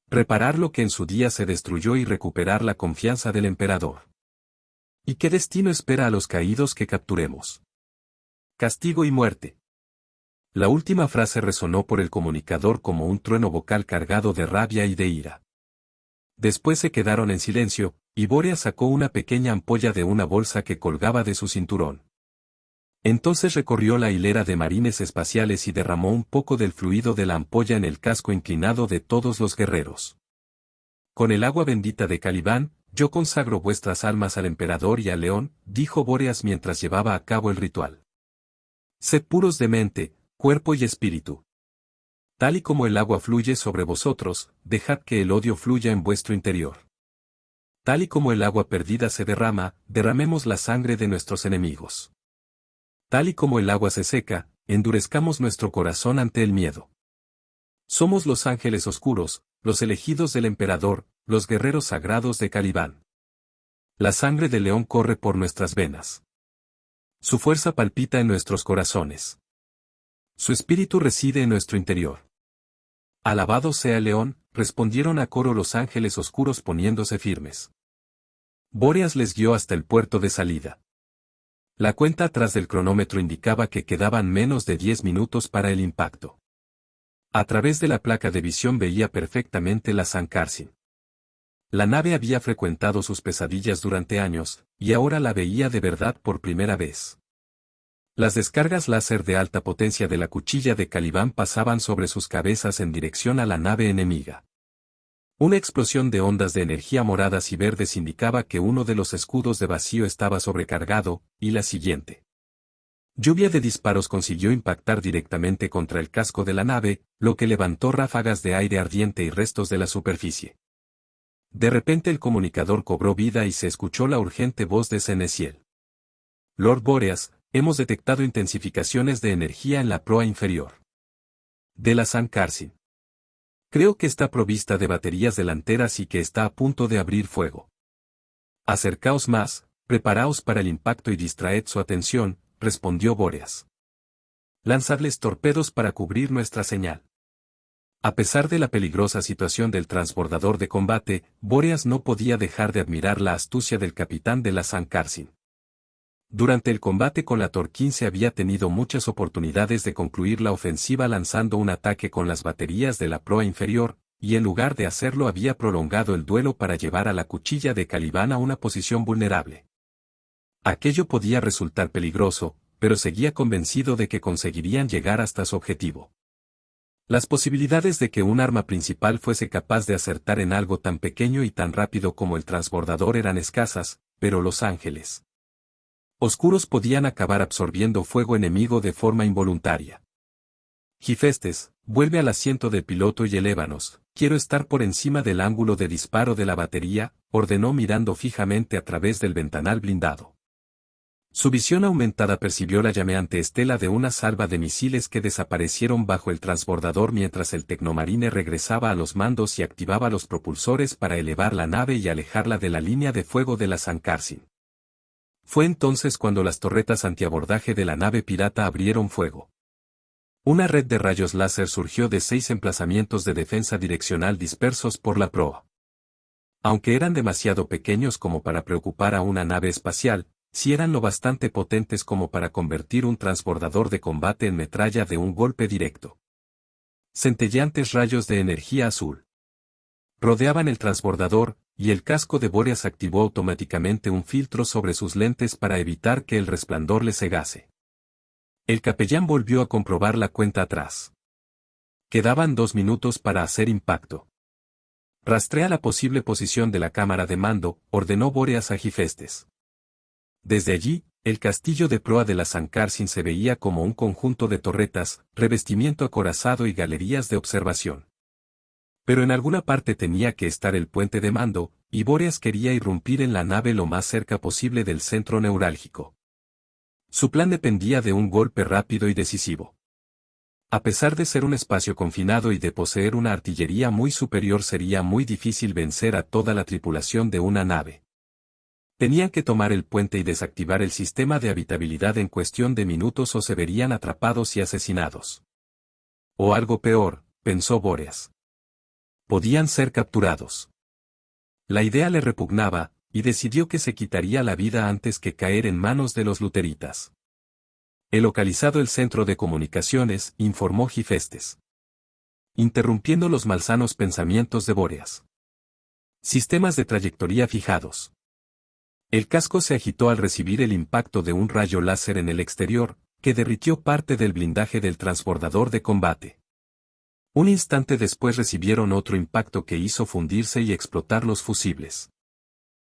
«Reparar lo que en su día se destruyó y recuperar la confianza del emperador». «¿Y qué destino espera a los caídos que capturemos?». «Castigo y muerte». La última frase resonó por el comunicador como un trueno vocal cargado de rabia y de ira. Después se quedaron en silencio, y Bóreas sacó una pequeña ampolla de una bolsa que colgaba de su cinturón. Entonces recorrió la hilera de marines espaciales y derramó un poco del fluido de la ampolla en el casco inclinado de todos los guerreros. «Con el agua bendita de Caliban, yo consagro vuestras almas al emperador y al león», dijo Bóreas mientras llevaba a cabo el ritual. «Sed puros de mente, cuerpo y espíritu. Tal y como el agua fluye sobre vosotros, dejad que el odio fluya en vuestro interior. Tal y como el agua perdida se derrama, derramemos la sangre de nuestros enemigos. Tal y como el agua se seca, endurezcamos nuestro corazón ante el miedo. Somos los ángeles oscuros, los elegidos del emperador, los guerreros sagrados de Caliban. La sangre del león corre por nuestras venas. Su fuerza palpita en nuestros corazones. Su espíritu reside en nuestro interior». «Alabado sea el león», respondieron a coro los ángeles oscuros poniéndose firmes. Bóreas les guió hasta el puerto de salida. La cuenta atrás del cronómetro indicaba que quedaban menos de 10 minutos para el impacto. A través de la placa de visión veía perfectamente la San Carsin. La nave había frecuentado sus pesadillas durante años, y ahora la veía de verdad por primera vez. Las descargas láser de alta potencia de la cuchilla de Caliban pasaban sobre sus cabezas en dirección a la nave enemiga. Una explosión de ondas de energía moradas y verdes indicaba que uno de los escudos de vacío estaba sobrecargado, y la siguiente lluvia de disparos consiguió impactar directamente contra el casco de la nave, lo que levantó ráfagas de aire ardiente y restos de la superficie. De repente el comunicador cobró vida y se escuchó la urgente voz de Senecio. Lord Boreas, hemos detectado intensificaciones de energía en la proa inferior de la San Carsin. Creo que está provista de baterías delanteras y que está a punto de abrir fuego. Acercaos más, preparaos para el impacto y distraed su atención, respondió Boreas. Lanzadles torpedos para cubrir nuestra señal. A pesar de la peligrosa situación del transbordador de combate, Boreas no podía dejar de admirar la astucia del capitán de la San Carsin. Durante el combate con la Tor 15 había tenido muchas oportunidades de concluir la ofensiva lanzando un ataque con las baterías de la proa inferior, y en lugar de hacerlo había prolongado el duelo para llevar a la cuchilla de Caliban a una posición vulnerable. Aquello podía resultar peligroso, pero seguía convencido de que conseguirían llegar hasta su objetivo. Las posibilidades de que un arma principal fuese capaz de acertar en algo tan pequeño y tan rápido como el transbordador eran escasas, pero los ángeles oscuros podían acabar absorbiendo fuego enemigo de forma involuntaria. Gifestes, vuelve al asiento del piloto y elévanos, quiero estar por encima del ángulo de disparo de la batería, ordenó mirando fijamente a través del ventanal blindado. Su visión aumentada percibió la llameante estela de una salva de misiles que desaparecieron bajo el transbordador mientras el tecnomarine regresaba a los mandos y activaba los propulsores para elevar la nave y alejarla de la línea de fuego de la San Carsin. Fue entonces cuando las torretas antiabordaje de la nave pirata abrieron fuego. Una red de rayos láser surgió de 6 emplazamientos de defensa direccional dispersos por la proa. Aunque eran demasiado pequeños como para preocupar a una nave espacial, sí eran lo bastante potentes como para convertir un transbordador de combate en metralla de un golpe directo. Centelleantes rayos de energía azul rodeaban el transbordador, y el casco de Boreas activó automáticamente un filtro sobre sus lentes para evitar que el resplandor le cegase. El capellán volvió a comprobar la cuenta atrás. Quedaban 2 minutos para hacer impacto. Rastrea la posible posición de la cámara de mando, ordenó Boreas a Gifestes. Desde allí, el castillo de proa de la San Carsin se veía como un conjunto de torretas, revestimiento acorazado y galerías de observación. Pero en alguna parte tenía que estar el puente de mando, y Boreas quería irrumpir en la nave lo más cerca posible del centro neurálgico. Su plan dependía de un golpe rápido y decisivo. A pesar de ser un espacio confinado y de poseer una artillería muy superior, sería muy difícil vencer a toda la tripulación de una nave. Tenían que tomar el puente y desactivar el sistema de habitabilidad en cuestión de minutos o se verían atrapados y asesinados. O algo peor, pensó Boreas. Podían ser capturados. La idea le repugnaba, y decidió que se quitaría la vida antes que caer en manos de los luteritas. He localizado el centro de comunicaciones, informó Gifestes, interrumpiendo los malsanos pensamientos de Boreas. Sistemas de trayectoria fijados. El casco se agitó al recibir el impacto de un rayo láser en el exterior, que derritió parte del blindaje del transbordador de combate. Un instante después recibieron otro impacto que hizo fundirse y explotar los fusibles.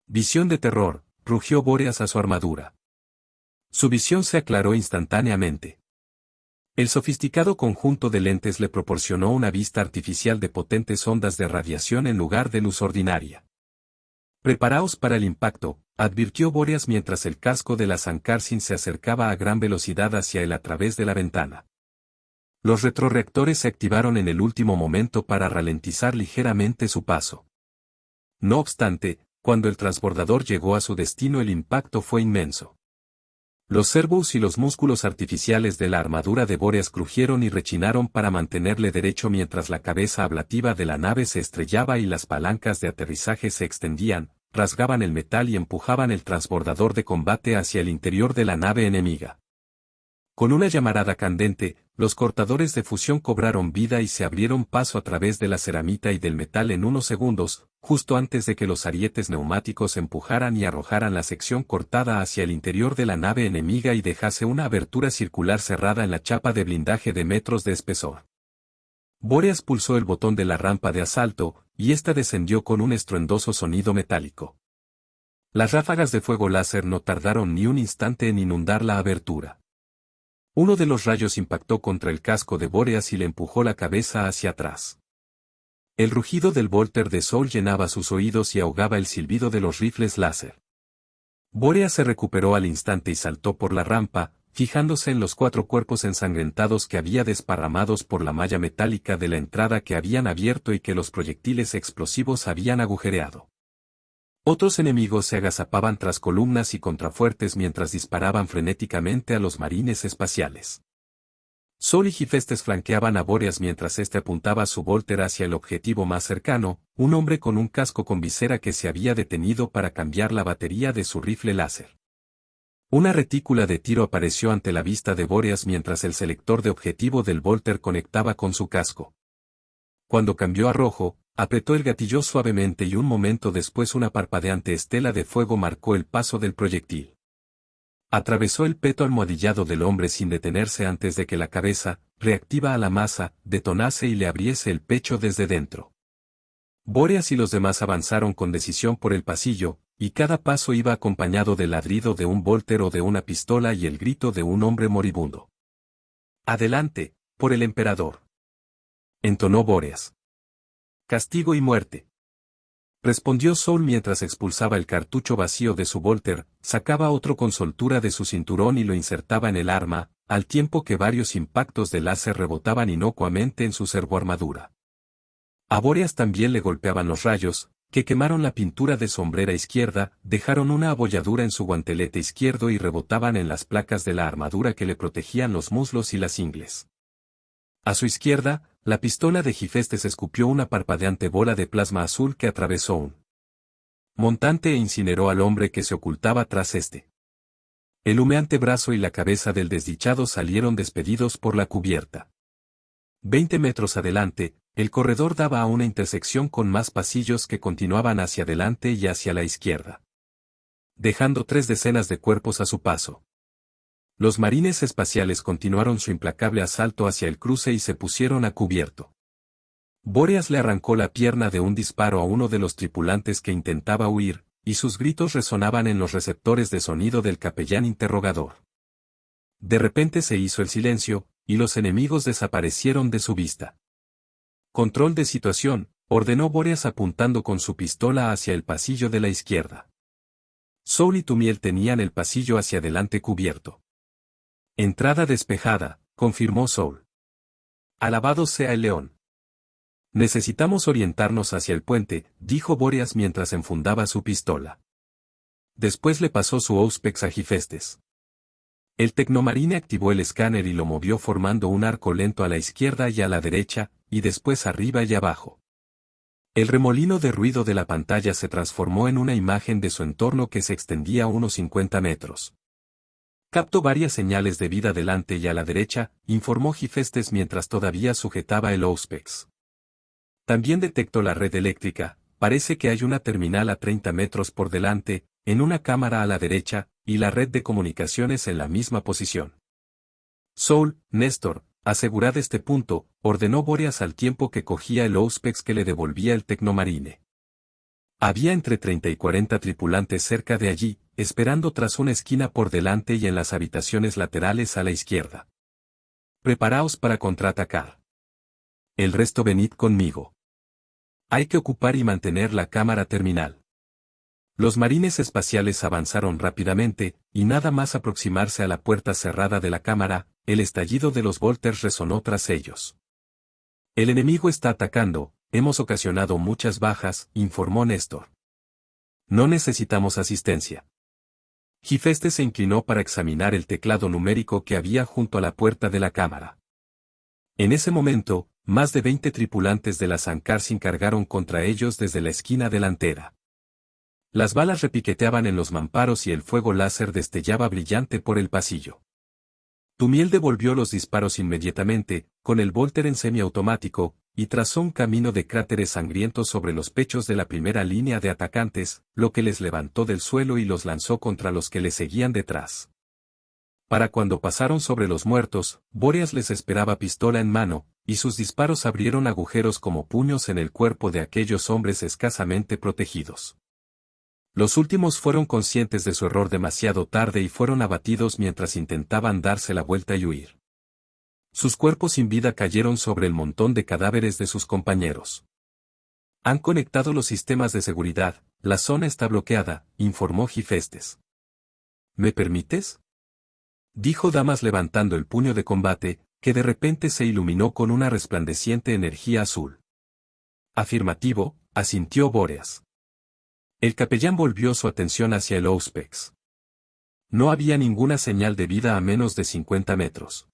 Visión de terror, rugió Boreas a su armadura. Su visión se aclaró instantáneamente. El sofisticado conjunto de lentes le proporcionó una vista artificial de potentes ondas de radiación en lugar de luz ordinaria. Preparaos para el impacto, advirtió Boreas mientras el casco de la San Carsin se acercaba a gran velocidad hacia él a través de la ventana. Los retroreactores se activaron en el último momento para ralentizar ligeramente su paso. No obstante, cuando el transbordador llegó a su destino el impacto fue inmenso. Los servos y los músculos artificiales de la armadura de Boreas crujieron y rechinaron para mantenerle derecho mientras la cabeza ablativa de la nave se estrellaba y las palancas de aterrizaje se extendían, rasgaban el metal y empujaban el transbordador de combate hacia el interior de la nave enemiga. Con una llamarada candente, los cortadores de fusión cobraron vida y se abrieron paso a través de la ceramita y del metal en unos segundos, justo antes de que los arietes neumáticos empujaran y arrojaran la sección cortada hacia el interior de la nave enemiga y dejase una abertura circular cerrada en la chapa de blindaje de metros de espesor. Bóreas pulsó el botón de la rampa de asalto, y ésta descendió con un estruendoso sonido metálico. Las ráfagas de fuego láser no tardaron ni un instante en inundar la abertura. Uno de los rayos impactó contra el casco de Bóreas y le empujó la cabeza hacia atrás. El rugido del Volter de Soul llenaba sus oídos y ahogaba el silbido de los rifles láser. Bóreas se recuperó al instante y saltó por la rampa, fijándose en los 4 cuerpos ensangrentados que había desparramados por la malla metálica de la entrada que habían abierto y que los proyectiles explosivos habían agujereado. Otros enemigos se agazapaban tras columnas y contrafuertes mientras disparaban frenéticamente a los marines espaciales. Sol y Hifestes flanqueaban a Bóreas mientras éste apuntaba su Volter hacia el objetivo más cercano, un hombre con un casco con visera que se había detenido para cambiar la batería de su rifle láser. Una retícula de tiro apareció ante la vista de Bóreas mientras el selector de objetivo del Volter conectaba con su casco. Cuando cambió a rojo, apretó el gatillo suavemente y un momento después una parpadeante estela de fuego marcó el paso del proyectil. Atravesó el peto almohadillado del hombre sin detenerse antes de que la cabeza, reactiva a la masa, detonase y le abriese el pecho desde dentro. Bóreas y los demás avanzaron con decisión por el pasillo, y cada paso iba acompañado del ladrido de un Volter o de una pistola y el grito de un hombre moribundo. «Adelante, por el emperador», entonó Bóreas. «Castigo y muerte», respondió Soul mientras expulsaba el cartucho vacío de su Volter, sacaba otro con soltura de su cinturón y lo insertaba en el arma, al tiempo que varios impactos de láser rebotaban inocuamente en su servoarmadura. A Bóreas también le golpeaban los rayos, que quemaron la pintura de su hombrera izquierda, dejaron una abolladura en su guantelete izquierdo y rebotaban en las placas de la armadura que le protegían los muslos y las ingles. A su izquierda, la pistola de Hifestes escupió una parpadeante bola de plasma azul que atravesó un montante e incineró al hombre que se ocultaba tras este. El humeante brazo y la cabeza del desdichado salieron despedidos por la cubierta. 20 metros adelante, el corredor daba a una intersección con más pasillos que continuaban hacia adelante y hacia la izquierda, dejando 3 decenas de cuerpos a su paso. Los marines espaciales continuaron su implacable asalto hacia el cruce y se pusieron a cubierto. Bóreas le arrancó la pierna de un disparo a uno de los tripulantes que intentaba huir, y sus gritos resonaban en los receptores de sonido del capellán interrogador. De repente se hizo el silencio, y los enemigos desaparecieron de su vista. «Control de situación», ordenó Bóreas apuntando con su pistola hacia el pasillo de la izquierda. Soul y Tumiel tenían el pasillo hacia adelante cubierto. «Entrada despejada», confirmó Soul. «Alabado sea el león». «Necesitamos orientarnos hacia el puente», dijo Bóreas mientras enfundaba su pistola. Después le pasó su Auspex a Hifestes. El tecnomarine activó el escáner y lo movió formando un arco lento a la izquierda y a la derecha, y después arriba y abajo. El remolino de ruido de la pantalla se transformó en una imagen de su entorno que se extendía a unos 50 metros. «Capto varias señales de vida delante y a la derecha», informó Hifestes mientras todavía sujetaba el Auspex. «También detecto la red eléctrica, parece que hay una terminal a 30 metros por delante, en una cámara a la derecha, y la red de comunicaciones en la misma posición». «Soul, Néstor, asegurad este punto», ordenó Bóreas al tiempo que cogía el Auspex que le devolvía el tecnomarine. Había entre 30 y 40 tripulantes cerca de allí, esperando tras una esquina por delante y en las habitaciones laterales a la izquierda. «Preparaos para contraatacar. El resto venid conmigo. Hay que ocupar y mantener la cámara terminal». Los marines espaciales avanzaron rápidamente, y nada más aproximarse a la puerta cerrada de la cámara, el estallido de los Volters resonó tras ellos. «El enemigo está atacando, hemos ocasionado muchas bajas», informó Néstor. «No necesitamos asistencia». Hifestes se inclinó para examinar el teclado numérico que había junto a la puerta de la cámara. En ese momento, más de 20 tripulantes de la Sankarsin cargaron contra ellos desde la esquina delantera. Las balas repiqueteaban en los mamparos y el fuego láser destellaba brillante por el pasillo. Tumiel devolvió los disparos inmediatamente, con el Volter en semiautomático, y trazó un camino de cráteres sangrientos sobre los pechos de la primera línea de atacantes, lo que les levantó del suelo y los lanzó contra los que le seguían detrás. Para cuando pasaron sobre los muertos, Bóreas les esperaba pistola en mano, y sus disparos abrieron agujeros como puños en el cuerpo de aquellos hombres escasamente protegidos. Los últimos fueron conscientes de su error demasiado tarde y fueron abatidos mientras intentaban darse la vuelta y huir. Sus cuerpos sin vida cayeron sobre el montón de cadáveres de sus compañeros. Han conectado los sistemas de seguridad, la zona está bloqueada, informó Gifestes. ¿Me permites?, dijo Damas levantando el puño de combate, que de repente se iluminó con una resplandeciente energía azul. Afirmativo, asintió Bóreas. El capellán volvió su atención hacia el Auspex. No había ninguna señal de vida a menos de 50 metros.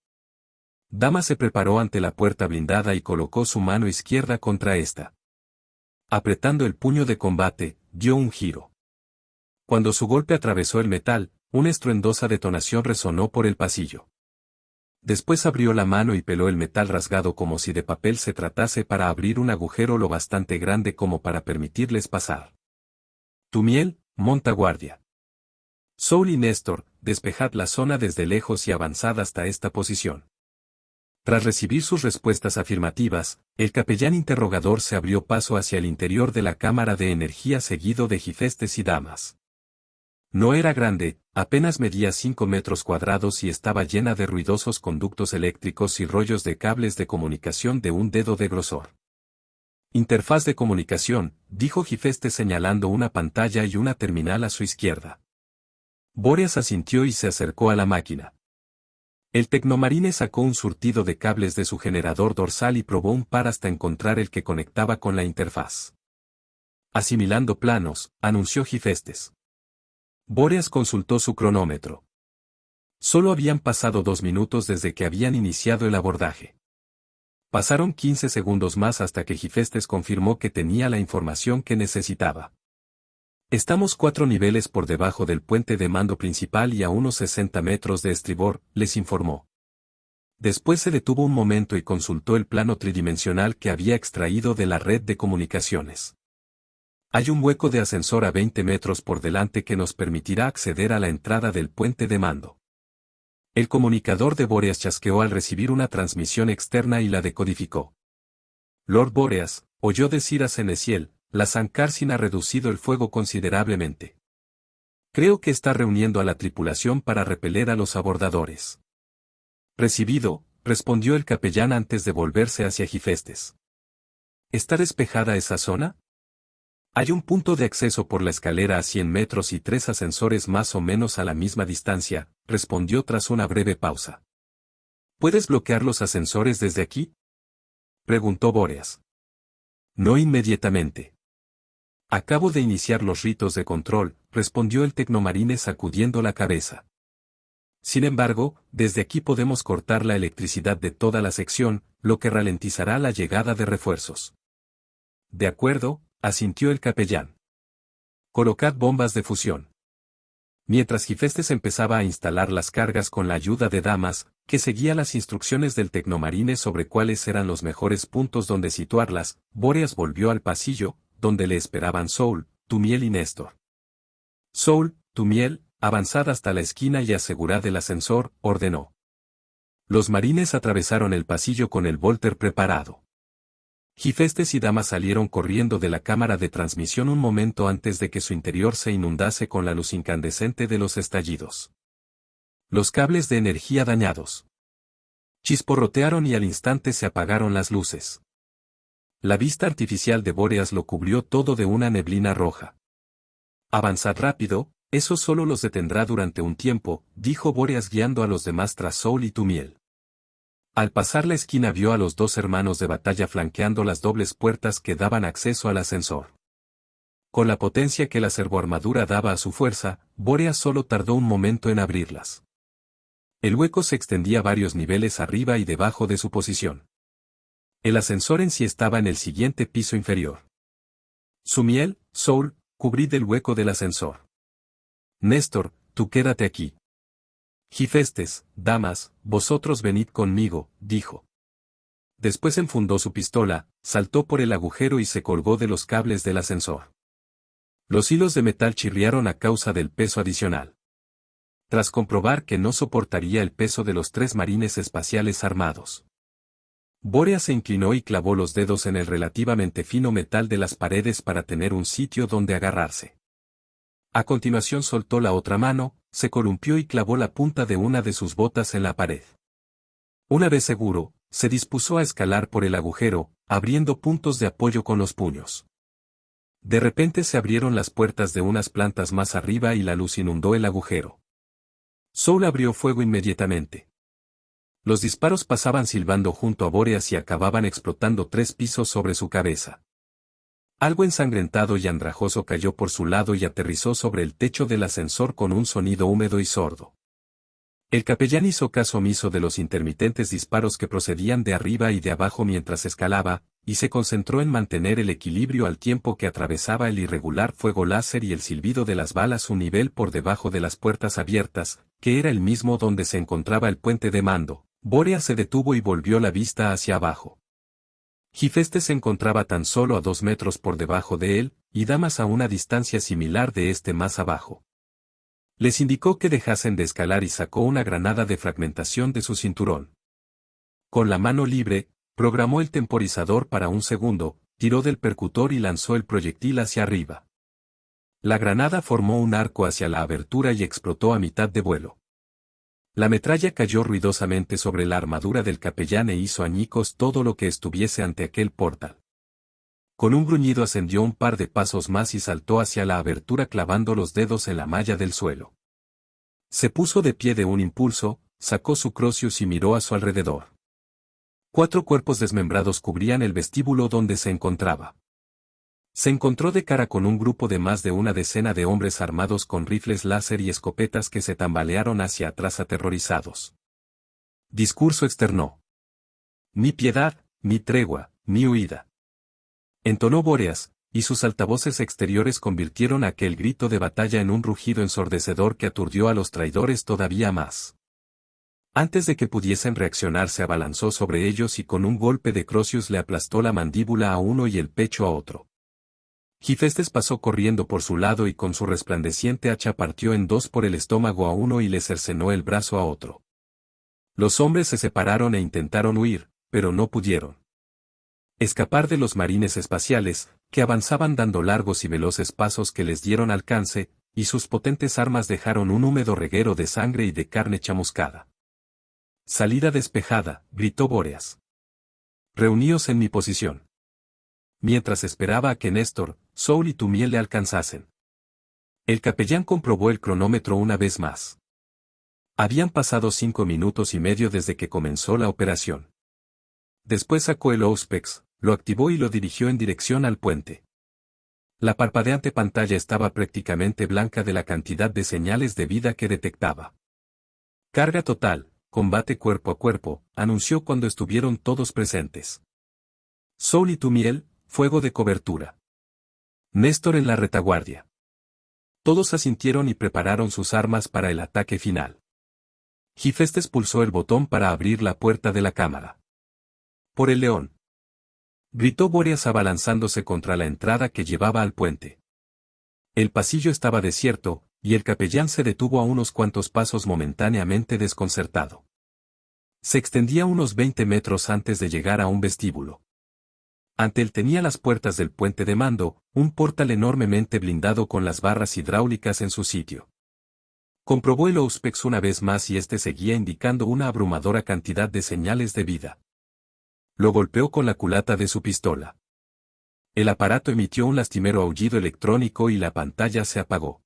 Damas se preparó ante la puerta blindada y colocó su mano izquierda contra esta. Apretando el puño de combate, dio un giro. Cuando su golpe atravesó el metal, una estruendosa detonación resonó por el pasillo. Después abrió la mano y peló el metal rasgado como si de papel se tratase para abrir un agujero lo bastante grande como para permitirles pasar. Tumiel, monta guardia. Soul y Néstor, despejad la zona desde lejos y avanzad hasta esta posición. Tras recibir sus respuestas afirmativas, el capellán interrogador se abrió paso hacia el interior de la cámara de energía seguido de Gifestes y Damas. No era grande, apenas medía 5 metros cuadrados y estaba llena de ruidosos conductos eléctricos y rollos de cables de comunicación de un dedo de grosor. Interfaz de comunicación, dijo Gifestes señalando una pantalla y una terminal a su izquierda. Bóreas asintió y se acercó a la máquina. El tecnomarine sacó un surtido de cables de su generador dorsal y probó un par hasta encontrar el que conectaba con la interfaz. Asimilando planos, anunció Gifestes. Bóreas consultó su cronómetro. Solo habían pasado 2 minutos desde que habían iniciado el abordaje. Pasaron 15 segundos más hasta que Gifestes confirmó que tenía la información que necesitaba. Estamos 4 niveles por debajo del puente de mando principal y a unos 60 metros de estribor, les informó. Después se detuvo un momento y consultó el plano tridimensional que había extraído de la red de comunicaciones. Hay un hueco de ascensor a 20 metros por delante que nos permitirá acceder a la entrada del puente de mando. El comunicador de Bóreas chasqueó al recibir una transmisión externa y la decodificó. Lord Bóreas, oyó decir a Ceneciel, la Sankarsin ha reducido el fuego considerablemente. Creo que está reuniendo a la tripulación para repeler a los abordadores. Recibido, respondió el capellán antes de volverse hacia Gifestes. ¿Está despejada esa zona? Hay un punto de acceso por la escalera a 100 metros y 3 ascensores más o menos a la misma distancia, respondió tras una breve pausa. ¿Puedes bloquear los ascensores desde aquí?, preguntó Bóreas. No inmediatamente. Acabo de iniciar los ritos de control, respondió el tecnomarine sacudiendo la cabeza. Sin embargo, desde aquí podemos cortar la electricidad de toda la sección, lo que ralentizará la llegada de refuerzos. De acuerdo, asintió el capellán. Colocad bombas de fusión. Mientras Gifestes empezaba a instalar las cargas con la ayuda de Damas, que seguía las instrucciones del tecnomarine sobre cuáles eran los mejores puntos donde situarlas, Bóreas volvió al pasillo, donde le esperaban Soul, Tumiel y Néstor. Soul, Tumiel, avanzad hasta la esquina y asegurad el ascensor, ordenó. Los marines atravesaron el pasillo con el volter preparado. Gifestes y Damas salieron corriendo de la cámara de transmisión un momento antes de que su interior se inundase con la luz incandescente de los estallidos. Los cables de energía dañados. Chisporrotearon y al instante se apagaron las luces. La vista artificial de Bóreas lo cubrió todo de una neblina roja. Avanzad rápido, eso solo los detendrá durante un tiempo, dijo Bóreas guiando a los demás tras Soul y Tumiel. Al pasar la esquina vio a los 2 hermanos de batalla flanqueando las dobles puertas que daban acceso al ascensor. Con la potencia que la servoarmadura daba a su fuerza, Bóreas solo tardó un momento en abrirlas. El hueco se extendía varios niveles arriba y debajo de su posición. El ascensor en sí estaba en el siguiente piso inferior. Tumiel, Soul, cubrid el hueco del ascensor. Néstor, tú quédate aquí. Gifestes, Damas, vosotros venid conmigo, dijo. Después enfundó su pistola, saltó por el agujero y se colgó de los cables del ascensor. Los hilos de metal chirriaron a causa del peso adicional. Tras comprobar que no soportaría el peso de los 3 marines espaciales armados, Boreas se inclinó y clavó los dedos en el relativamente fino metal de las paredes para tener un sitio donde agarrarse. A continuación soltó la otra mano, se columpió y clavó la punta de una de sus botas en la pared. Una vez seguro, se dispuso a escalar por el agujero, abriendo puntos de apoyo con los puños. De repente se abrieron las puertas de unas plantas más arriba y la luz inundó el agujero. Soul abrió fuego inmediatamente. Los disparos pasaban silbando junto a Boreas y acababan explotando 3 pisos sobre su cabeza. Algo ensangrentado y andrajoso cayó por su lado y aterrizó sobre el techo del ascensor con un sonido húmedo y sordo. El capellán hizo caso omiso de los intermitentes disparos que procedían de arriba y de abajo mientras escalaba, y se concentró en mantener el equilibrio al tiempo que atravesaba el irregular fuego láser y el silbido de las balas un nivel por debajo de las puertas abiertas, que era el mismo donde se encontraba el puente de mando. Boreas se detuvo y volvió la vista hacia abajo. Gifestes se encontraba tan solo a 2 metros por debajo de él, y Damas a una distancia similar de este más abajo. Les indicó que dejasen de escalar y sacó una granada de fragmentación de su cinturón. Con la mano libre, programó el temporizador para un segundo, tiró del percutor y lanzó el proyectil hacia arriba. La granada formó un arco hacia la abertura y explotó a mitad de vuelo. La metralla cayó ruidosamente sobre la armadura del capellán e hizo añicos todo lo que estuviese ante aquel portal. Con un gruñido ascendió un par de pasos más y saltó hacia la abertura clavando los dedos en la malla del suelo. Se puso de pie de un impulso, sacó su Crucius y miró a su alrededor. 4 cuerpos desmembrados cubrían el vestíbulo donde se encontraba. Se encontró de cara con un grupo de más de una decena de hombres armados con rifles láser y escopetas que se tambalearon hacia atrás aterrorizados. Discurso externó. Ni piedad, ni tregua, ni huida. Entonó Boreas, y sus altavoces exteriores convirtieron aquel grito de batalla en un rugido ensordecedor que aturdió a los traidores todavía más. Antes de que pudiesen reaccionar se abalanzó sobre ellos y con un golpe de Crucius le aplastó la mandíbula a uno y el pecho a otro. Gifestes pasó corriendo por su lado y con su resplandeciente hacha partió en 2 por el estómago a uno y le cercenó el brazo a otro. Los hombres se separaron e intentaron huir, pero no pudieron escapar de los marines espaciales, que avanzaban dando largos y veloces pasos que les dieron alcance, y sus potentes armas dejaron un húmedo reguero de sangre y de carne chamuscada. Salida despejada, gritó Boreas. Reuníos en mi posición. Mientras esperaba a que Néstor, Soul y Tumiel le alcanzasen. El capellán comprobó el cronómetro una vez más. Habían pasado 5 minutos y medio desde que comenzó la operación. Después sacó el Auspex, lo activó y lo dirigió en dirección al puente. La parpadeante pantalla estaba prácticamente blanca de la cantidad de señales de vida que detectaba. Carga total, combate cuerpo a cuerpo, anunció cuando estuvieron todos presentes. Soul y Tumiel, fuego de cobertura. Néstor en la retaguardia. Todos asintieron y prepararon sus armas para el ataque final. Gifestes pulsó el botón para abrir la puerta de la cámara. Por el león. Gritó Boreas abalanzándose contra la entrada que llevaba al puente. El pasillo estaba desierto, y el capellán se detuvo a unos cuantos pasos momentáneamente desconcertado. Se extendía unos 20 metros antes de llegar a un vestíbulo. Ante él tenía las puertas del puente de mando, un portal enormemente blindado con las barras hidráulicas en su sitio. Comprobó el Auspex una vez más y este seguía indicando una abrumadora cantidad de señales de vida. Lo golpeó con la culata de su pistola. El aparato emitió un lastimero aullido electrónico y la pantalla se apagó.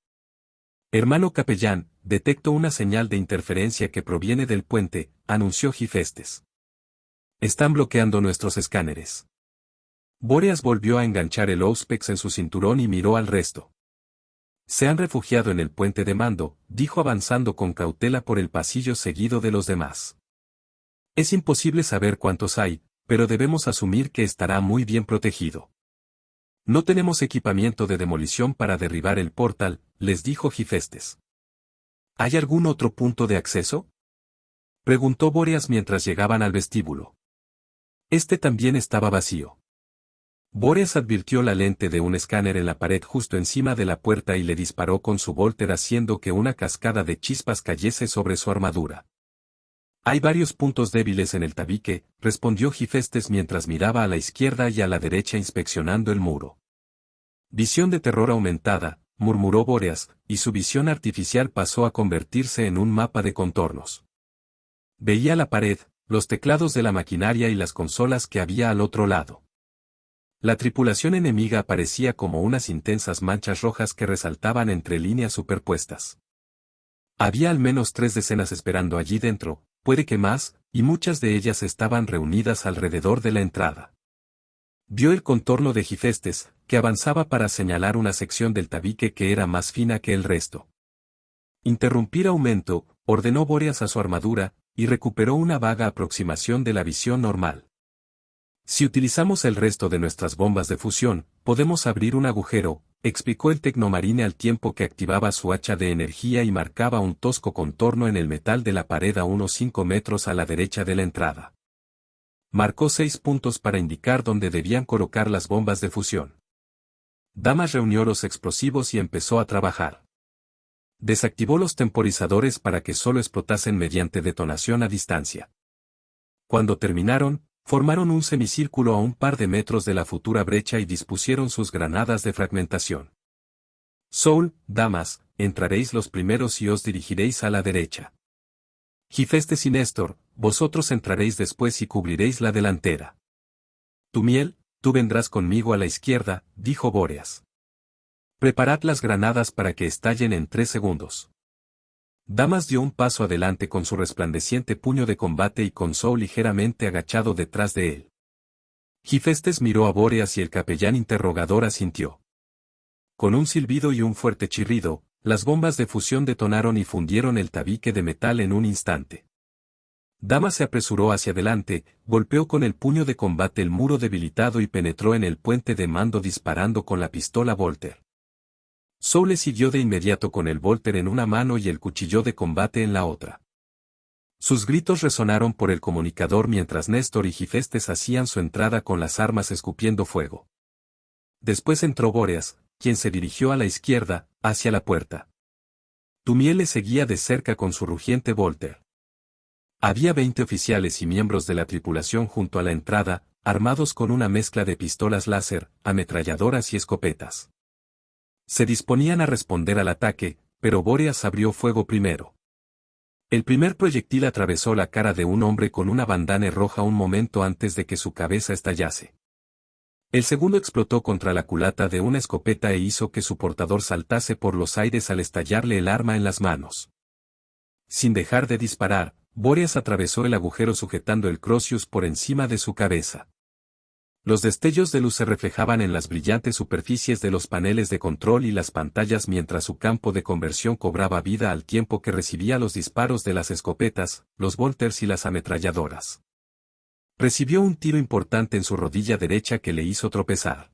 Hermano capellán, detecto una señal de interferencia que proviene del puente, anunció Gifestes. Están bloqueando nuestros escáneres. Boreas volvió a enganchar el Auspex en su cinturón y miró al resto. Se han refugiado en el puente de mando, dijo avanzando con cautela por el pasillo seguido de los demás. Es imposible saber cuántos hay, pero debemos asumir que estará muy bien protegido. No tenemos equipamiento de demolición para derribar el portal, les dijo Gifestes. ¿Hay algún otro punto de acceso? Preguntó Boreas mientras llegaban al vestíbulo. Este también estaba vacío. Bóreas advirtió la lente de un escáner en la pared justo encima de la puerta y le disparó con su volter haciendo que una cascada de chispas cayese sobre su armadura. Hay varios puntos débiles en el tabique, respondió Gifestes mientras miraba a la izquierda y a la derecha inspeccionando el muro. Visión de terror aumentada, murmuró Bóreas, y su visión artificial pasó a convertirse en un mapa de contornos. Veía la pared, los teclados de la maquinaria y las consolas que había al otro lado. La tripulación enemiga aparecía como unas intensas manchas rojas que resaltaban entre líneas superpuestas. Había al menos 3 decenas esperando allí dentro, puede que más, y muchas de ellas estaban reunidas alrededor de la entrada. Vio el contorno de Gifestes, que avanzaba para señalar una sección del tabique que era más fina que el resto. Interrumpir aumento, ordenó Bóreas a su armadura, y recuperó una vaga aproximación de la visión normal. Si utilizamos el resto de nuestras bombas de fusión, podemos abrir un agujero, explicó el tecnomarine al tiempo que activaba su hacha de energía y marcaba un tosco contorno en el metal de la pared a unos 5 metros a la derecha de la entrada. Marcó 6 puntos para indicar dónde debían colocar las bombas de fusión. Damas reunió los explosivos y empezó a trabajar. Desactivó los temporizadores para que solo explotasen mediante detonación a distancia. Cuando terminaron, formaron un semicírculo a un par de metros de la futura brecha y dispusieron sus granadas de fragmentación. Soul, damas, entraréis los primeros y os dirigiréis a la derecha. Gifestes y Néstor, vosotros entraréis después y cubriréis la delantera. Tumiel, tú vendrás conmigo a la izquierda, dijo Bóreas. Preparad las granadas para que estallen en 3 segundos. Damas dio un paso adelante con su resplandeciente puño de combate y con Soul ligeramente agachado detrás de él. Gifestes miró a Bóreas y el capellán interrogador asintió. Con un silbido y un fuerte chirrido, las bombas de fusión detonaron y fundieron el tabique de metal en un instante. Damas se apresuró hacia adelante, golpeó con el puño de combate el muro debilitado y penetró en el puente de mando disparando con la pistola Volter. Soul le siguió de inmediato con el Volter en una mano y el cuchillo de combate en la otra. Sus gritos resonaron por el comunicador mientras Néstor y Gifestes hacían su entrada con las armas escupiendo fuego. Después entró Bóreas, quien se dirigió a la izquierda, hacia la puerta. Tumiel le seguía de cerca con su rugiente Volter. Había 20 oficiales y miembros de la tripulación junto a la entrada, armados con una mezcla de pistolas láser, ametralladoras y escopetas. Se disponían a responder al ataque, pero Bóreas abrió fuego primero. El primer proyectil atravesó la cara de un hombre con una bandana roja un momento antes de que su cabeza estallase. El segundo explotó contra la culata de una escopeta e hizo que su portador saltase por los aires al estallarle el arma en las manos. Sin dejar de disparar, Bóreas atravesó el agujero sujetando el Crozius por encima de su cabeza. Los destellos de luz se reflejaban en las brillantes superficies de los paneles de control y las pantallas mientras su campo de conversión cobraba vida al tiempo que recibía los disparos de las escopetas, los volters y las ametralladoras. Recibió un tiro importante en su rodilla derecha que le hizo tropezar.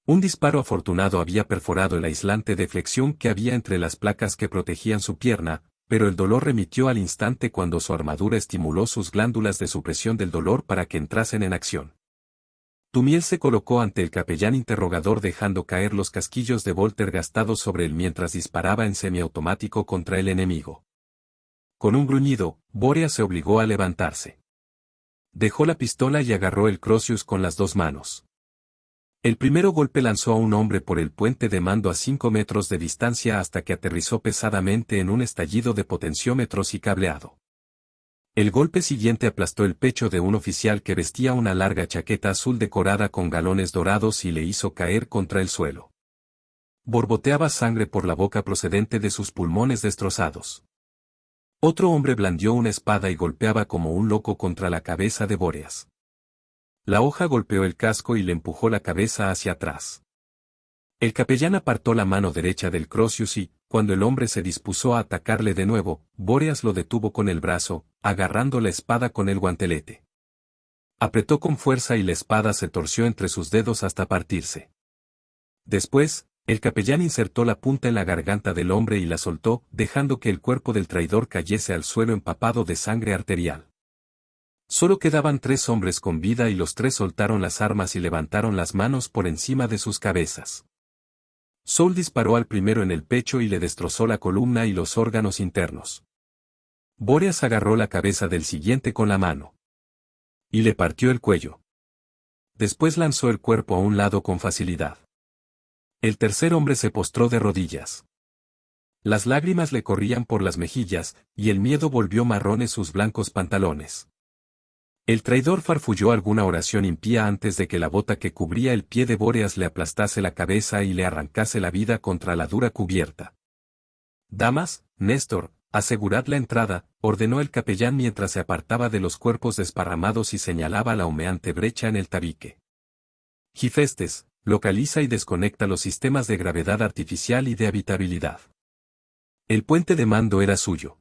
Un disparo afortunado había perforado el aislante de flexión que había entre las placas que protegían su pierna, pero el dolor remitió al instante cuando su armadura estimuló sus glándulas de supresión del dolor para que entrasen en acción. Tumiel se colocó ante el capellán interrogador dejando caer los casquillos de Volter gastados sobre él mientras disparaba en semiautomático contra el enemigo. Con un gruñido, Bóreas se obligó a levantarse. Dejó la pistola y agarró el Crozius con las 2 manos. El primero golpe lanzó a un hombre por el puente de mando a 5 metros de distancia hasta que aterrizó pesadamente en un estallido de potenciómetros y cableado. El golpe siguiente aplastó el pecho de un oficial que vestía una larga chaqueta azul decorada con galones dorados y le hizo caer contra el suelo. Borboteaba sangre por la boca procedente de sus pulmones destrozados. Otro hombre blandió una espada y golpeaba como un loco contra la cabeza de Bóreas. La hoja golpeó el casco y le empujó la cabeza hacia atrás. El capellán apartó la mano derecha del Crozius y, cuando el hombre se dispuso a atacarle de nuevo, Bóreas lo detuvo con el brazo, agarrando la espada con el guantelete. Apretó con fuerza y la espada se torció entre sus dedos hasta partirse. Después, el capellán insertó la punta en la garganta del hombre y la soltó, dejando que el cuerpo del traidor cayese al suelo empapado de sangre arterial. Solo quedaban 3 hombres con vida y los 3 soltaron las armas y levantaron las manos por encima de sus cabezas. Saul disparó al primero en el pecho y le destrozó la columna y los órganos internos. Bóreas agarró la cabeza del siguiente con la mano. Y le partió el cuello. Después lanzó el cuerpo a un lado con facilidad. El tercer hombre se postró de rodillas. Las lágrimas le corrían por las mejillas, y el miedo volvió marrones sus blancos pantalones. El traidor farfulló alguna oración impía antes de que la bota que cubría el pie de Bóreas le aplastase la cabeza y le arrancase la vida contra la dura cubierta. «Damas, Néstor, asegurad la entrada», ordenó el capellán mientras se apartaba de los cuerpos desparramados y señalaba la humeante brecha en el tabique. «Gifestes, localiza y desconecta los sistemas de gravedad artificial y de habitabilidad». El puente de mando era suyo.